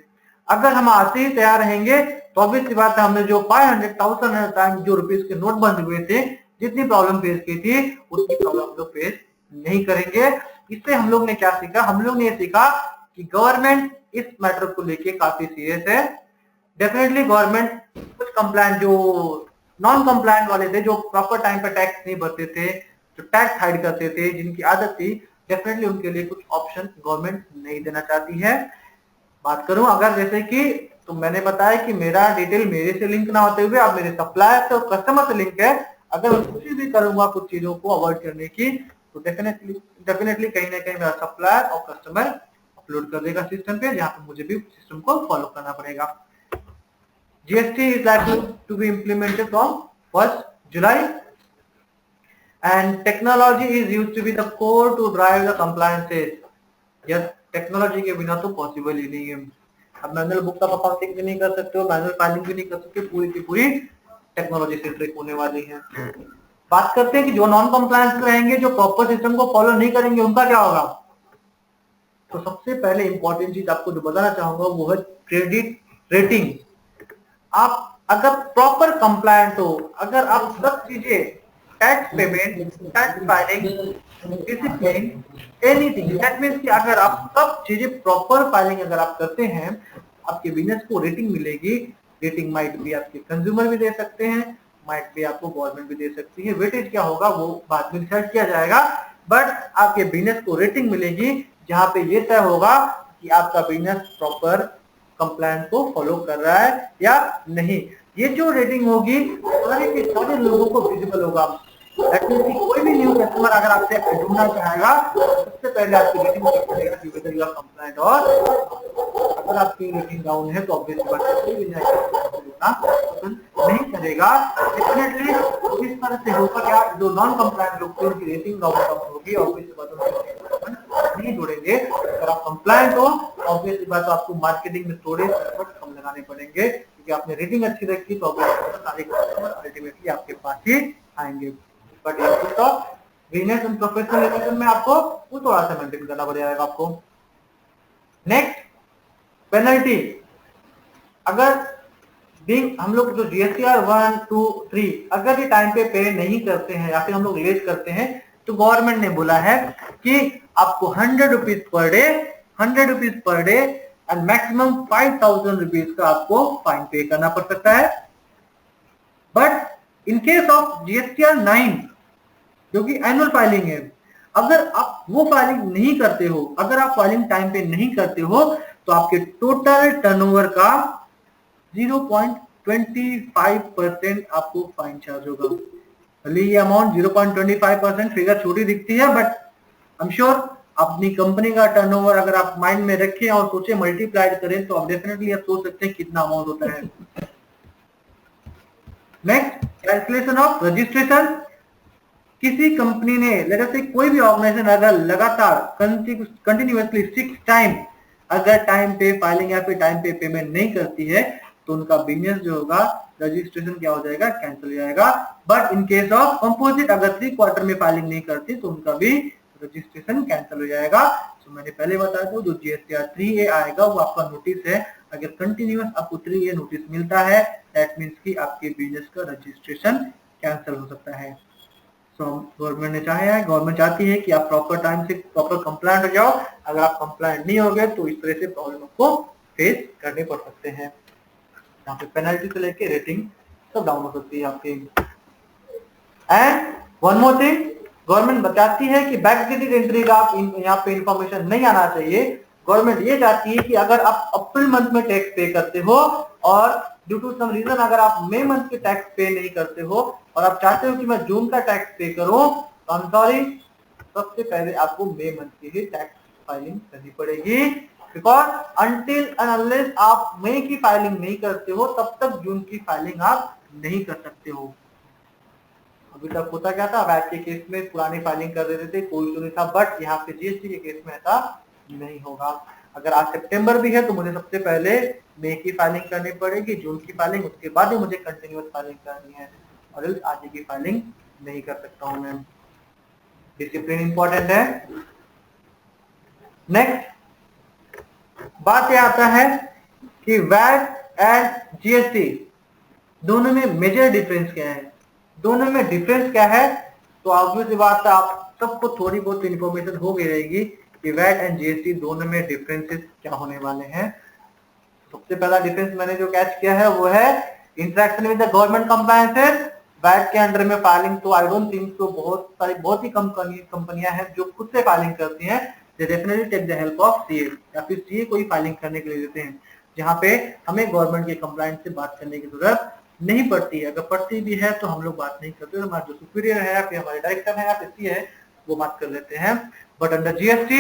अगर हम आज से ही तैयार रहेंगे तो ऑब्वियस सी बात है हमने जो 500,000 टाइम जो रुपीज के नोट बंद हुए थे, जितनी प्रॉब्लम फेस की थी उतनी प्रॉब्लम हम लोग फेस नहीं करेंगे। इससे हम लोग ने क्या सीखा, हम लोग ने ये सीखा कि गवर्नमेंट इस मैटर को लेके काफी सीरियस है। डेफिनेटली गवर्नमेंट कुछ कंप्लायंट जो नॉन कंप्लायंट वाले थे, जो प्रॉपर टाइम पे टैक्स नहीं भरते थे, जो टैक्स हाइड करते थे, जिनकी आदत थी, डेफिनेटली उनके लिए कुछ ऑप्शन गवर्नमेंट नहीं देना चाहती है। बात करूं अगर जैसे कि तो मैंने बताया कि मेरा डिटेल मेरे से लिंक ना होते हुए आप मेरे सप्लायर से और कस्टमर से लिंक है, अगर मैं कोशिश भी करूंगा कुछ चीजों को अवॉइड करने की तो डेफिनेटली कहीं ना कहीं मेरा सप्लायर और कस्टमर अपलोड कर देगा सिस्टम पे, जहां पे मुझे भी सिस्टम को फॉलो करना पड़ेगा। GST is likely to be implemented from 1 July and technology is used to be the core to drive the compliances. Yes, technology के बिना तो पॉसिबल ही नहीं है। अब मैनुअल बुक ऑफ अकाउंटिंग भी नहीं कर सकते हो, मैनुअल फाइलिंग भी नहीं कर सकते, पूरी की पूरी टेक्नोलॉजी सेंट्रिक होने वाली है। बात करते हैं कि जो नॉन कंप्लायंस रहेंगे, जो प्रॉपर सिस्टम को फॉलो नहीं करेंगे, उनका क्या होगा। तो सबसे पहले इंपॉर्टेंट चीज आपको जो बताना चाहूंगा वो है क्रेडिट रेटिंग। आप अगर प्रॉपर कंप्लायंट हो, अगर आप सब चीजें tax payment, tax filing, discipline, anything, that means कि अगर आप सब चीजें प्रॉपर फाइलिंग अगर आप करते हैं, आपके बिजनेस को रेटिंग मिलेगी। रेटिंग माइट भी आपके कंज्यूमर भी दे सकते हैं, माइट भी आपको गवर्नमेंट भी दे सकती है। वेटेज क्या होगा वो बाद में डिसाइड किया जाएगा, बट आपके बिजनेस को रेटिंग मिलेगी जहां पे ये तय होगा कि आपका बिजनेस प्रॉपर कंप्लायंस को फॉलो कर रहा है या नहीं। ये जो रेटिंग होगी सारे के सारे लोगों को विजिबल होगा। कोई भी न्यू कस्टमर अगर आपसे ढूंढना चाहेगा सबसे पहले आपकी रेटिंग चेक करेगा कि वेदर यू आर कंप्लायंट, और अगर आपकी रेटिंग डाउन है तो ऑब्वियसली बात है कोई भी नहीं करेगा। डेफिनेटली इस तरह से होगा क्या, जो नॉन कंप्लायंट लोग उनकी रेटिंग डाउन होगी, ऑब्वियसली बात नहीं जुड़ेंगे। अगर आप कंप्लायंट हो ऑब्वियसली बात आपको मार्केटिंग में थोड़े एफर्ट कम लगाने पड़ेंगे, क्योंकि आपने रेटिंग अच्छी रखी तो ऑब्वियसली सारे कस्टमर अल्टीमेटली आपके पास ही आएंगे। But business and professional education में आपको वो थोड़ा सा मेंटेन करना पड़ेगा आपको। नेक्स्ट पेनल्टी, अगर हम लोग जो जीएसटीआर 1, 2, 3 अगर ये टाइम पे नहीं करते हैं या फिर हम लोग लेट करते हैं तो गवर्नमेंट ने बोला है कि आपको 100 rupees per day, 100 rupees per day and maximum 5000 rupees का आपको फाइन पे करना पड़ सकता है। But in case of GSTR 9 जो कि एनुअल फाइलिंग है, अगर आप वो फाइलिंग नहीं करते हो, अगर आप फाइलिंग टाइम पे नहीं करते हो तो आपके टोटल टर्नओवर का 0.25% आपको फाइन चार्ज होगा। भले ये अमाउंट 0.25% फिगर छोटी दिखती है, बट आई एम श्योर अपनी कंपनी का टर्नओवर अगर आप माइंड में रखें और सोचे मल्टीप्लाइड करें तो आप डेफिनेटली आप सोच सकते हैं कितना अमाउंट होता है। Next, calculation of registration. किसी कंपनी ने लेट अस से कोई भी ऑर्गेनाइजेशन अगर लगातार कंटिन्यूअसली 6 टाइम अगर टाइम पे फाइलिंग या फिर टाइम पे पेमेंट नहीं करती है तो उनका बिजनेस जो होगा रजिस्ट्रेशन क्या हो जाएगा, कैंसिल हो जाएगा। But in case of composite अगर 3 क्वार्टर में फाइलिंग नहीं करती तो उनका भी रजिस्ट्रेशन कैंसिल हो जाएगा। तो मैंने पहले बताया था जो GSTR 3A आएगा वो आपका नोटिस है। अगर कंटिन्यूअस आपको 3A नोटिस मिलता है दैट मीन्स कि आपके बिजनेस का रजिस्ट्रेशन कैंसिल हो सकता है। तो गवर्नमेंट ने चाहा है, गवर्नमेंट चाहती है कि आप प्रॉपर टाइम से प्रॉपर कंप्लायंट हो जाओ। अगर आप कंप्लायंट नहीं होगे तो इस तरह से प्रॉब्लम आपको फेस करने पड़ सकते हैं। यहाँ पे पेनल्टी से लेके रेटिंग सब डाउन हो सकती है आपकी। And one more thing, government बताती है कि बैकडेटेड एंट्री का आप यहाँ पे इंफॉर्मेशन नहीं आना चाहिए। गवर्नमेंट ये चाहती है कि अगर आप अप्रैल मंथ में टैक्स पे करते हो और ड्यू टू सम रीजन अगर आप मई मंथ के टैक्स पे नहीं करते हो और आप चाहते हो कि मैं जून का टैक्स पे करूं तो आई एम सॉरी, सबसे पहले आपको मई मंथ की ही टैक्स फाइलिंग करनी पड़ेगी। बिकॉज अनटिल एंड अनलेस आप मई की फाइलिंग नहीं करते हो तब तक जून की फाइलिंग आप नहीं कर सकते हो। अभी तक होता क्या था, वैट के केस में पुरानी फाइलिंग कर देते थे, कोई तो नहीं था, बट यहाँ पे GST के केस में ऐसा नहीं होगा। अगर आज सितंबर भी है तो मुझे सबसे पहले मई की फाइलिंग करनी पड़ेगी, जून की फाइलिंग, उसके बाद ही मुझे कंटिन्यूअस फाइलिंग करनी है और आगे की फाइलिंग नहीं कर सकता हूं मैं। डिसिप्लिन इंपॉर्टेंट है। नेक्स्ट बात यह आता है कि वैट एंड GST दोनों में मेजर डिफरेंस क्या है। दोनों में डिफरेंस क्या है तो ऑब्वियस बात है आप सबको थोड़ी बहुत इंफॉर्मेशन हो गई रहेगी कि वैट एंड GST दोनों में डिफरेंसेस क्या होने वाले हैं। सबसे पहला डिफरेंस मैंने जो कैच किया है वो है interaction with the government compliances. VAT के अंडर में फाइलिंग तो आई डोंट थिंक तो बहुत ही कम कंपनियां हैं जो खुद से फाइलिंग करती हैं। They definitely take the help of CA या फिर CA को ही फाइलिंग करने के लिए देते हैं, जहां पे हमें गवर्नमेंट के कंप्लायंस से बात करने की जरूरत नहीं पड़ती है। अगर पड़ती भी है तो हम लोग बात नहीं करते, हमारा जो सुपीरियर है या फिर हमारे डायरेक्टर है या फिर CA है वो बात कर लेते हैं। बट अंडर GST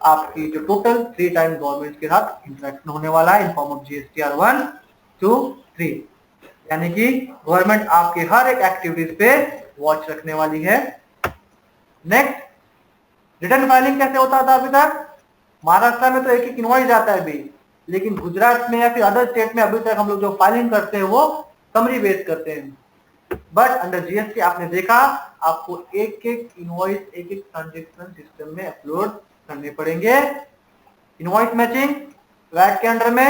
आपकी जो टोटल 3 टाइम गवर्नमेंट के साथ इंटरेक्शन होने वाला है इन फॉर्म ऑफ GSTR 1, 2, 3, यानी कि गवर्नमेंट आपके हर एक एक्टिविटीज पे वॉच रखने वाली है। नेक्स्ट, रिटर्न फाइलिंग कैसे होता था अभी तक? महाराष्ट्र में तो एक एक इनवॉइस जाता है अभी, लेकिन गुजरात में या फिर अदर स्टेट में अभी तक हम लोग जो फाइलिंग करते हैं वो समरी बेस करते हैं। बट अंडर GST आपने देखा आपको एक एक इनवॉइस एक एक ट्रांजेक्शन सिस्टम में अपलोड करने पड़ेंगे। इनवॉइस मैचिंग वैट के अंडर में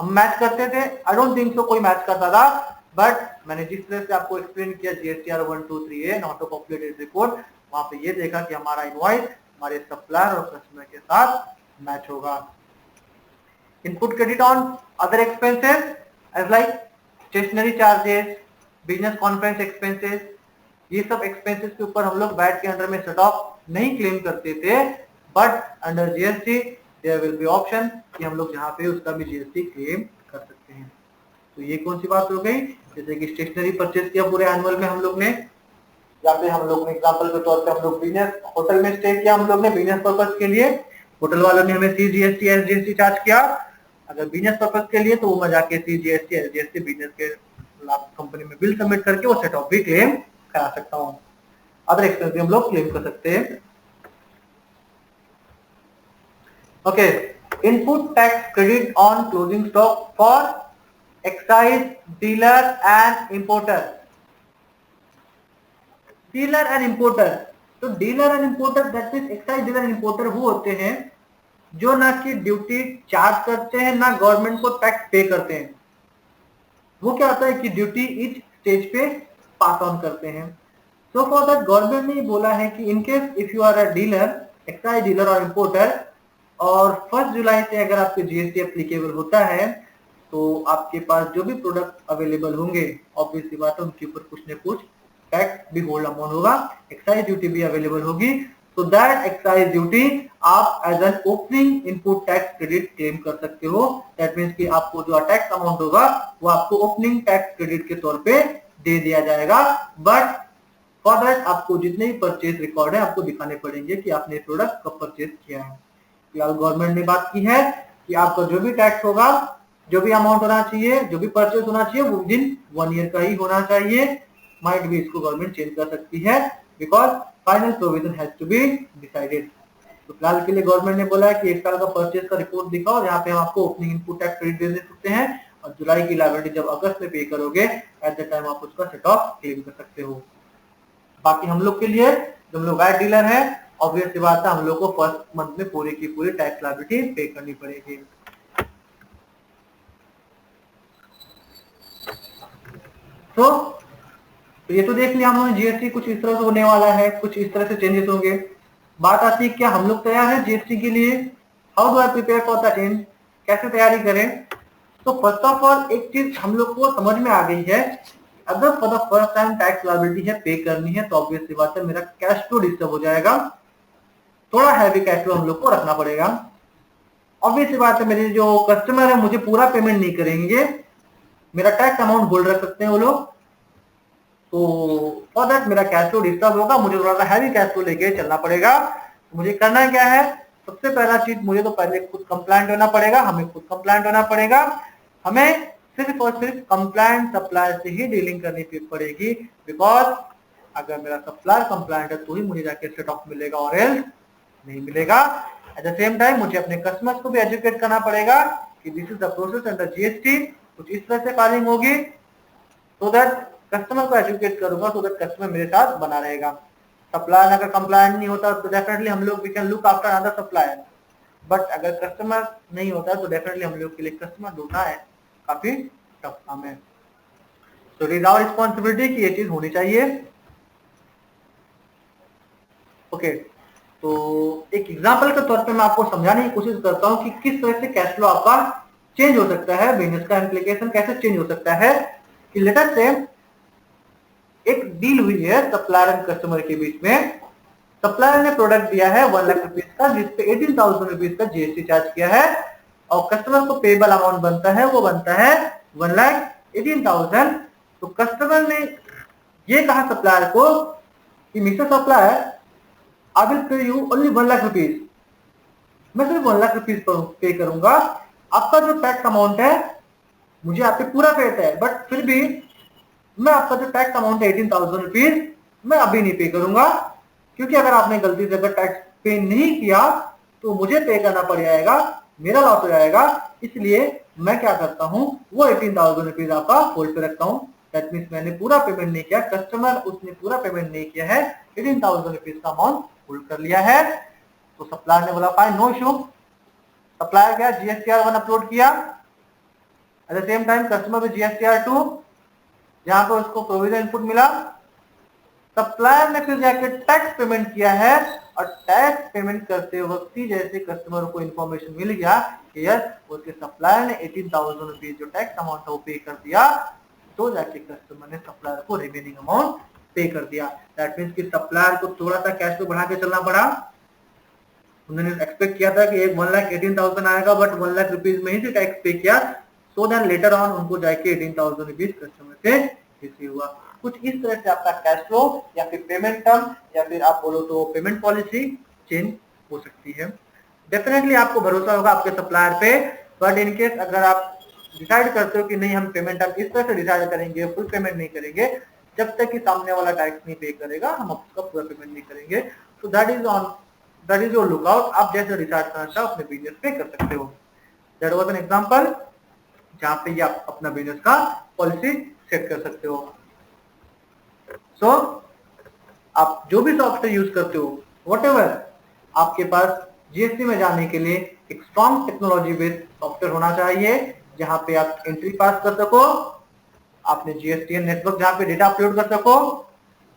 हम मैच करते थे, आई डोंट थिंक सो कोई मैच करता था, बट मैंने जिस तरह से आपको एक्सप्लेन किया GSTR 1, 2, 3A not populated report, वहां पे ये देखा कि हमारा इनवॉइस हमारे सप्लायर और कस्टमर के साथ मैच होगा। Input credit on other expenses as like stationery charges, business conference expenses, ये सब एक्सपेंसेस के ऊपर हम लोग वैट के अंडर में सेट ऑफ नहीं क्लेम करते थे, but under GST there will be option कि हम लोग जहां पे उसका भी GST क्लेम कर सकते हैं। तो ये कौन सी बात हो गई, जैसे कि स्टेशनरी परचेज किया पूरे एनुअल में हम लोग ने, या फिर हम लोग ने एग्जांपल के तौर पे हम लोग बिजनेस होटल में स्टे किया हम लोग ने बिजनेस पर्पस के लिए, होटल वालों ने हमें CGST SGST चार्ज किया। अगर बिजनेस पर्पस के लिए तो वो मैं जाके CGST SGST बिजनेस के कंपनी में बिल सबमिट करके वो सेट ऑफ भी क्लेम करा सकता हूँ। अदर एक्सपेंस भी हम लोग क्लेम कर सकते हैं। Okay, input tax credit on closing stock for excise dealer and importer. Dealer and importer, तो dealer and importer that means excise dealer and importer वो होते हैं जो ना कि ड्यूटी चार्ज करते हैं ना गवर्नमेंट को टैक्स पे करते हैं। वो क्या होता है कि ड्यूटी इच स्टेज पे पास ऑन करते हैं। सो फॉर दैट गवर्नमेंट ने बोला है कि in case if you are a dealer, excise dealer और इंपोर्टर, और 1 जुलाई से अगर आपके GST एप्लीकेबल होता है तो आपके पास जो भी प्रोडक्ट अवेलेबल होंगे ऑब्वियसली बात है उनके ऊपर कुछ न कुछ टैक्स भी होल्ड अमाउंट होगा, एक्साइज ड्यूटी भी अवेलेबल होगी। सो दैट एक्साइज ड्यूटी आप as an opening input tax credit claim कर सकते हो। दैट मींस कि आपको जो टैक्स अमाउंट होगा वो आपको ओपनिंग टैक्स क्रेडिट के तौर पे दे दिया जाएगा। बट फॉर दैट आपको जितने भी परचेज रिकॉर्ड है आपको दिखाने पड़ेंगे कि आपने प्रोडक्ट कब परचेज किया है। फिलहाल गवर्नमेंट ने बात की है कि आपका जो भी टैक्स होगा, जो भी अमाउंट होना चाहिए, जो भी परचेज होना चाहिए, वो विद इन 1 ईयर का ही होना चाहिए। माइट भी इसको गवर्नमेंट चेंज कर सकती है, because final provision has to be decided. तो फिलहाल के लिए गवर्नमेंट ने बोला है कि 1 साल का परचेज का रिपोर्ट दिखाओ, जहाँ पे हम आपको ओपनिंग इनपुट टैक्स क्रेडिट दे सकते हैं, और जुलाई की लायबिलिटी जब अगस्त में पे करोगे, एट द टाइम आप उसका सेट ऑफ क्लेम कर सकते हो। बाकी हम लोग के लिए, जो हम लोग गाइड डीलर है, ऑब्वियस सी बात है हम लोग को फर्स्ट मंथ में पूरी की पूरी टैक्स लायबिलिटी पे करनी पड़ेगी। तो ये तो देख लिया हम लोगों ने, जीएसटी कुछ इस तरह से होने वाला है, कुछ इस तरह से चेंजेस होंगे। बात आती है क्या हम लोग तैयार है जीएसटी के लिए? How do I prepare for the change? कैसे तैयारी करें? तो फर्स्ट ऑफ ऑल एक चीज हम लोग को समझ में आ गई है, अगर for the first time tax liability है पे करनी है, तो ऑब्वियस सी बात है मेरा कैश फ्लो डिस्टर्ब हो जाएगा, थोड़ा हैवी कैश फ्लो हम लोग को रखना पड़ेगा। ऑब्वियस सी बात है मेरे जो कस्टमर है मुझे पूरा पेमेंट नहीं करेंगे, मेरा टैक्स अमाउंट होल्ड रख सकते हैं वो लोग, तो फॉर दैट मेरा कैश फ्लो डिस्टर्ब होगा, मुझे थोड़ा सा हैवी कैश फ्लो लेके चलना पड़ेगा। मुझे करना क्या है, सबसे पहला चीज मुझे तो पहले खुद कंप्लायंट होना पड़ेगा, हमें खुद कंप्लायंट होना पड़ेगा, हमें सिर्फ और सिर्फ कंप्लायंट सप्लायर से ही डीलिंग करनी पड़ेगी, बिकॉज अगर मेरा सप्लायर कंप्लायंट है तो ही मुझे जाके सेट ऑफ मिलेगा, और एल्स नहीं मिलेगा। एट द सेम टाइम मुझे अपने कस्टमर्स को भी एजुकेट करना पड़ेगा कि this is the process under GST, कुछ इस तरह से फाइलिंग होगी, सो दैट कस्टमर को एजुकेट करूंगा, सो दैट कस्टमर मेरे साथ बना रहेगा। सप्लायर अगर कंप्लायंट नहीं होता तो डेफिनेटली हम लोग we can look after other supplier, but अगर कस्टमर नहीं होता तो डेफिनेटली हम लोग के लिए कस्टमर ढूंढना है काफी टफ काम है। तो इट इज आवर रिस्पॉन्सिबिलिटी कि ये चीज होनी चाहिए। ओके, तो एक एग्जांपल के तौर पे मैं आपको समझाने की कोशिश करता हूँ कि किस तरह से कैश फ्लो आपका चेंज हो सकता है, बिजनेस का इम्प्लीकेशन कैसे चेंज हो सकता है। कि लेट अस से एक डील हुई है सप्लायर एंड कस्टमर के बीच में, सप्लायर ने प्रोडक्ट दिया है 1 लाख रुपीज का, जिसपे 18,000 रुपीज का जीएसटी चार्ज किया है, और कस्टमर को पेबल अमाउंट बनता है, वो बनता है 1,18,000। तो कस्टमर ने ये कहा सप्लायर को कि mister supplier, I will pay you only 1 lakh rupees, मैं सिर्फ 1 लाख रुपीज पे करूंगा, आपका जो टैक्स अमाउंट है मुझे आप पे पूरा फेथ है, बट फिर भी मैं आपका जो टैक्स अमाउंट है 18,000 रुपीज मैं अभी नहीं पे करूंगा, क्योंकि अगर आपने गलती से अगर टैक्स पे नहीं किया तो मुझे पे करना पड़ जाएगा, मेरा लॉस हो जाएगा, इसलिए मैं क्या करता हूं, वो 18,000 रुपीज आपका होल्ड पे रखता हूं। दैट मीन्स मैंने पूरा पेमेंट नहीं किया, कस्टमर उसने पूरा पेमेंट नहीं किया है, 18,000 रुपीज का अमाउंट होल्ड कर लिया है। तो सप्लायर ने बोला फाइन, नो इशू। सप्लायर क्या GSTR 1 अपलोड किया, eight the same time customer में GSTR 2, जहां पर उसको प्रोविजन इनपुट मिला। सप्लायर ने फिर जाकर टैक्स पेमेंट किया है, और टैक्स पेमेंट करते वक्त ही जैसे कस्टमर को इन्फॉर्मेशन मिल गया कि यस उसके सप्लायर ने 18,000 रुपीज जो टैक्स अमाउंट है वो पे कर दिया, तो जाके कस्टमर ने सप्लायर को रिमेनिंग अमाउंट पे कर दिया। दैट मीन्स कि सप्लायर को थोड़ा सा कैश फ्लो बढ़ा के चलना पड़ा, उन्होंने एक्सपेक्ट किया था कि एक 1,18,000 आएगा, बट 1 लाख रुपीज में ही से टैक्स पे किया, सो देन लेटर ऑन उनको जाके 18,000 रुपीज कस्टमर से रिसीव हुआ। कुछ इस तरह से आपका कैश फ्लो या फिर पेमेंट टर्म या फिर आप बोलो तो पेमेंट पॉलिसी चेंज हो सकती है। डेफिनेटली आपको भरोसा होगा आपके सप्लायर पे, बट इन केस अगर आप डिसाइड करते हो कि नहीं हम पेमेंट टर्म इस तरह से डिसाइड करेंगे, फुल पेमेंट नहीं करेंगे, जब तक कि सामने वाला टैक्स नहीं पे करेगा हम उसका पूरा पेमेंट नहीं करेंगे। तो दैट इज योर लुकआउट, आप जैसे डिसाइड करना चाहो अपने बिजनेस पे कर सकते हो। दैट वाज एन एग्जांपल जहां पे ये आप अपना बिजनेस का पॉलिसी सेट कर सकते हो। सो आप जो भी सॉफ्टवेयर यूज करते हो, व्हाटएवर, आपके पास जीएसटी में जाने के लिए एक स्ट्रॉन्ग टेक्नोलॉजी बेस्ड सॉफ्टवेयर होना चाहिए, जहां पे आप एंट्री पास कर सको, आपने जीएसटीएन नेटवर्क जहां पे डेटा अपलोड कर सको,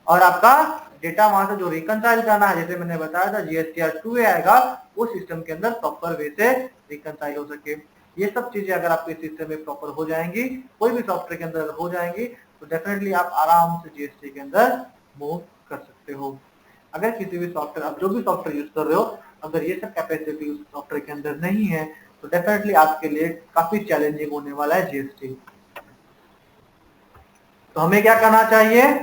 और आपका डेटा वहां से जो रिकनसाइल करना है, जैसे मैंने बताया था GSTR 2 आएगा, वो सिस्टम के अंदर प्रॉपर वे से रिकनसाइल हो सके। ये सब चीजें अगर आपके सिस्टम में प्रॉपर हो जाएंगी, कोई भी सॉफ्टवेयर के अंदर हो जाएंगी, तो डेफिनेटली आप आराम से जीएसटी के अंदर मूव कर सकते हो। अगर किसी भी सॉफ्टवेयर, आप जो भी सॉफ्टवेयर यूज कर रहे हो, अगर ये सब कैपेसिटी उस सॉफ्टवेयर के अंदर नहीं है, तो डेफिनेटली आपके लिए काफी चैलेंजिंग होने वाला है जीएसटी। तो हमें क्या करना चाहिए,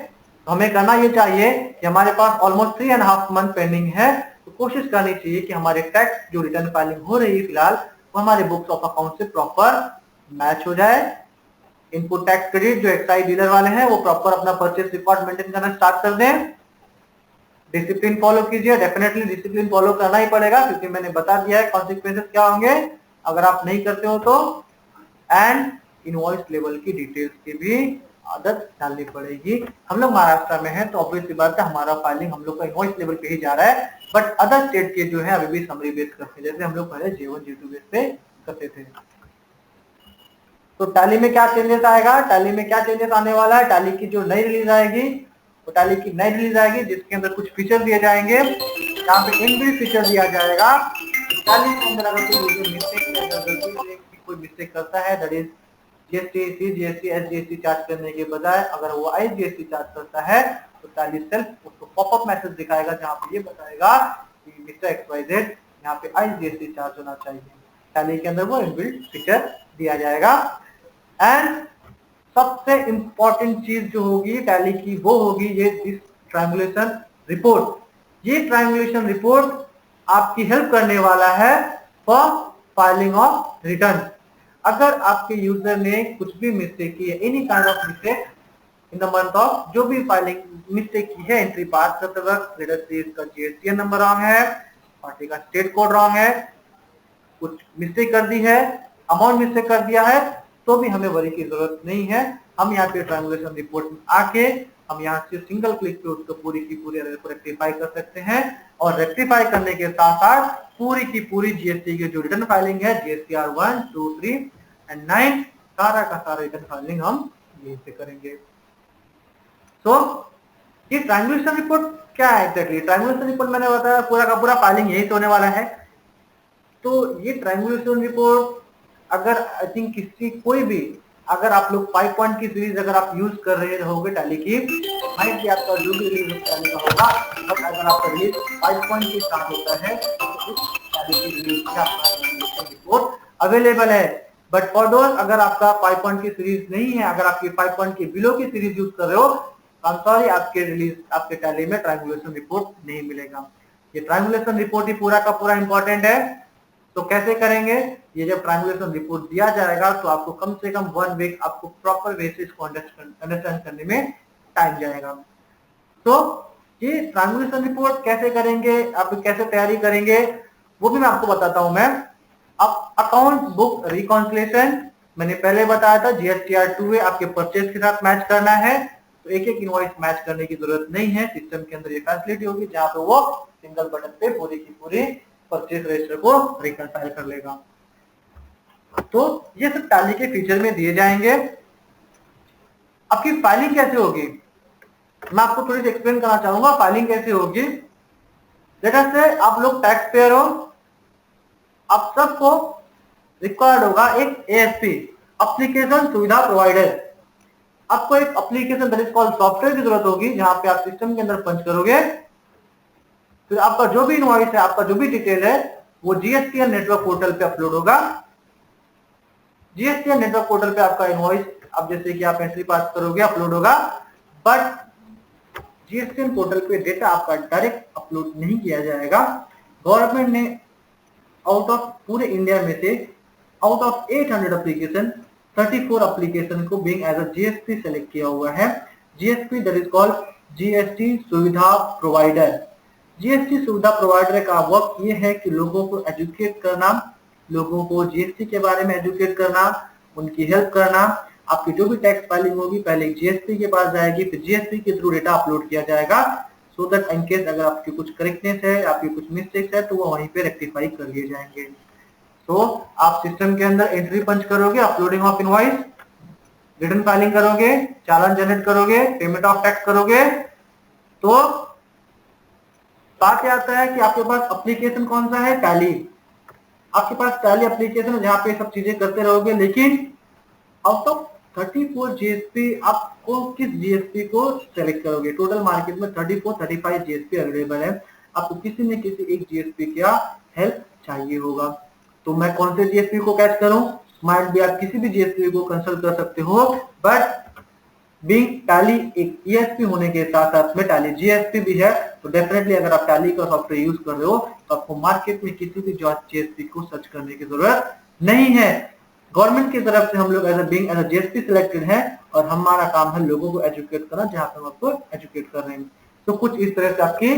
तो हमें करना ये चाहिए कि हमारे पास ऑलमोस्ट 3.5 मंथ पेंडिंग है, तो कोशिश करनी चाहिए कि हमारे टैक्स जो रिटर्न फाइलिंग हो रही है फिलहाल वो हमारे बुक्स ऑफ अकाउंट से प्रॉपर मैच हो जाए। इनपुट टैक्स क्रेडिट जो एक्साइज डीलर वाले हैं वो प्रॉपर अपना परचेस रिकॉर्ड मेंटेन करना स्टार्ट कर दें। डिसिप्लिन फॉलो कीजिए, डेफिनेटली डिसिप्लिन फॉलो करना ही पड़ेगा क्योंकि मैंने बता दिया है कॉन्सिक्वेंसेस क्या होंगे अगर आप नहीं करते हो तो। एंड इनवॉइस लेवल की डिटेल्स की भी आदत डालनी पड़ेगी। हम लोग महाराष्ट्र में हैं तो ऑब्वियसली बात है हमारा फाइलिंग हम लोग का इनवॉइस लेवल पे ही जा रहा है, बट अदर स्टेट के जो है अभी भी समरी बेस करते हैं, जैसे हम लोग पहले J1 J2 बेस पे करते थे। तो टैली में क्या चेंजेस आएगा, टैली में क्या चेंजेस आने वाला है, टैली की जो नई रिलीज आएगी वो टैली की नई रिलीज आएगी जिसके अंदर कुछ फीचर दिए जाएंगे। यहाँ पे इनबिल्ट फीचर दिया जाएगा। टैली के अंदर अगर कोई मिस्टेक करता है that is GST, CGST, SGST charge करने के बजाय अगर वो आईजीएसटी चार्ज करता है तो टैली सेल्फ उसको पॉपअप मैसेज दिखाएगा जहाँ पे ये बताएगा कि मिस्टर एक्सवाईजेड यहाँ पे आईजीएसटी चार्ज होना चाहिए। टैली के अंदर वो इनबिल्ट फीचर दिया जाएगा। एंड सबसे इंपॉर्टेंट चीज जो होगी टैली की वो होगी ये ट्रायंगुलेशन रिपोर्ट। ये ट्रायंगुलेशन रिपोर्ट आपकी हेल्प करने वाला है फॉर फाइलिंग ऑफ रिटर्न। अगर आपके यूजर ने कुछ भी मिस्टेक की है, any kind of mistake in the month of, जो भी फाइलिंग मिस्टेक की है एंट्री पास करते वक्त, का जीएसटी नंबर रॉन्ग है, पार्टी का स्टेट कोड रॉन्ग है, कुछ मिस्टेक कर दी है, अमाउंट मिस्टेक कर दिया है, तो भी हमें वरी की जरूरत नहीं है। हम यहाँ पे ट्रायंगुलेशन रिपोर्ट में आके हम यहाँ से सिंगल क्लिक पे उसको पूरी की पूरी एरर को रेक्टिफाई कर सकते हैं और रेक्टिफाई करने के साथ साथ पूरी की पूरी जीएसटी की जो रिटर्न फाइलिंग है जीएसटीआर 1, 2, 3 एंड 9 सारा का सारा रिटर्न फाइलिंग हम यहीं से करेंगे। सो ये ट्रायंगुलेशन रिपोर्ट क्या है एग्जैक्टली? ट्रायंगुलेशन रिपोर्ट मैंने बताया पूरा का पूरा फाइलिंग यही से होने वाला है। तो ये ट्रायंगुलेशन रिपोर्ट अगर आई थिंक किसी कोई भी अगर आप लोग 5 पॉइंट की सीरीज अगर आप यूज कर रहे होगे टैली की, माइट भी आपका जो भी रिलीज टैली का होगा, बट अगर आपका रिलीज 5 पॉइंट के साथ होता है तो उस टैली की रिलीज का आपका रिपोर्ट अवेलेबल है। बट फॉर दोस्त अगर आपका 5 पॉइंट की सीरीज नहीं है, अगर आपकी 5 पॉइंट के बिलो की सीरीज यूज कर रहे हो, आई एम सॉरी आपके रिलीज आपके टैली में ट्रायंगुलेशन रिपोर्ट नहीं मिलेगा। ये ट्रायंगुलेशन रिपोर्ट ही पूरा का पूरा इंपॉर्टेंट है। तो कैसे करेंगे? ये जब ट्रायंगुलेशन रिपोर्ट दिया जाएगा तो आपको कम से कम 1 वीक आपको प्रॉपर वे से इसको अंडरस्टैंड करने में टाइम जाएगा। तो ये ट्रायंगुलेशन रिपोर्ट कैसे करेंगे, आप कैसे तैयारी करेंगे वो भी मैं आपको बताता हूं। मैं अब अकाउंट बुक रिकॉन्सिलेशन मैंने पहले बताया था, जीएसटीआर 2 आपके परचेज के साथ मैच करना है, तो एक एक इनवॉइस मैच करने की जरूरत नहीं है। सिस्टम के अंदर ये फैसिलिटी होगी जहां पे वो सिंगल बटन पे पूरी की पूरी परचेज रजिस्टर को रिकंसाइल कर लेगा। तो ये सब टैली के फीचर में दिए जाएंगे। आपकी फाइलिंग कैसे होगी मैं आपको थोड़ी सी एक्सप्लेन करना चाहूंगा। फाइलिंग कैसे होगी, लेट से आप लोग टैक्स पेयर हो, आप सबको रिक्वायर्ड होगा एक एएसपी एप्लीकेशन सुविधा प्रोवाइडर। आपको एक application that is called software की जरूरत होगी जहां पे आप सिस्टम के अंदर पंच करोगे, फिर आपका जो भी इनवॉइस है, आपका जो भी डिटेल है वो जीएसटीएन नेटवर्क पोर्टल पे अपलोड होगा। जीएसटीएन नेटवर्क पोर्टल पे आपका इनवॉइस अब जैसे कि आप एंट्री पास करोगे अपलोड होगा, बट जीएसटीएन पोर्टल पे डेटा आपका डायरेक्ट अपलोड नहीं किया जाएगा। गवर्नमेंट ने आउट ऑफ पूरे इंडिया में से आउट ऑफ 800 एप्लीकेशन 34 एप्लीकेशन को being as a GST select किया हुआ है। GSP that is called GST Suvidha provider. GST Suvidha provider का वर्क ये है कि लोगों को एजुकेट करना, लोगों को जीएसटी के बारे में एजुकेट करना, उनकी हेल्प करना। आपकी जो भी टैक्स फाइलिंग होगी पहले जीएसटी के पास जाएगी, फिर जीएसटी के थ्रू डेटा अपलोड किया जाएगा, सो दैट इन केस अगर आपकी कुछ करेक्टनेस है, आपकी कुछ मिस्टेक्स है तो वो वहीं पे रेक्टिफाई कर लिए जाएंगे। तो आप सिस्टम के अंदर एंट्री पंच करोगे, uploading of invoice, return filing करोगे, चालान जनरेट करोगे, पेमेंट ऑफ टैक्स करोगे, तो बात यह आता है कि आपके पास एप्लीकेशन कौन सा है? टैली। आपके पास टैली एप्लीकेशन है जहां पे सब चीजें करते रहोगे, लेकिन आउट ऑफ 34 जीएसपी आपको किस जीएसपी को सेलेक्ट करोगे? टोटल मार्केट में 34-35 जीएसपी अवेलेबल है, आपको किसी न किसी एक जीएसपी का हेल्प चाहिए होगा। तो मैं कौन से जीएसपी को कैच करूं? माइट भी आप किसी भी जीएसपी को कंसल्ट कर सकते हो, बट बीइंग टैली एक ईएसपी होने के साथ साथ में टैली जीएसपी भी है, तो डेफिनेटली अगर आप टैली का सॉफ्टवेयर यूज कर रहे हो तो आपको मार्केट में किसी भी जॉब जीएसपी को सर्च करने की जरूरत नहीं है। गवर्नमेंट की तरफ से हम लोग being as a GSP selected है और हमारा काम है लोगों को एजुकेट करना, जहां पे हम आपको एजुकेट कर रहे हैं। तो कुछ इस तरह से आपकी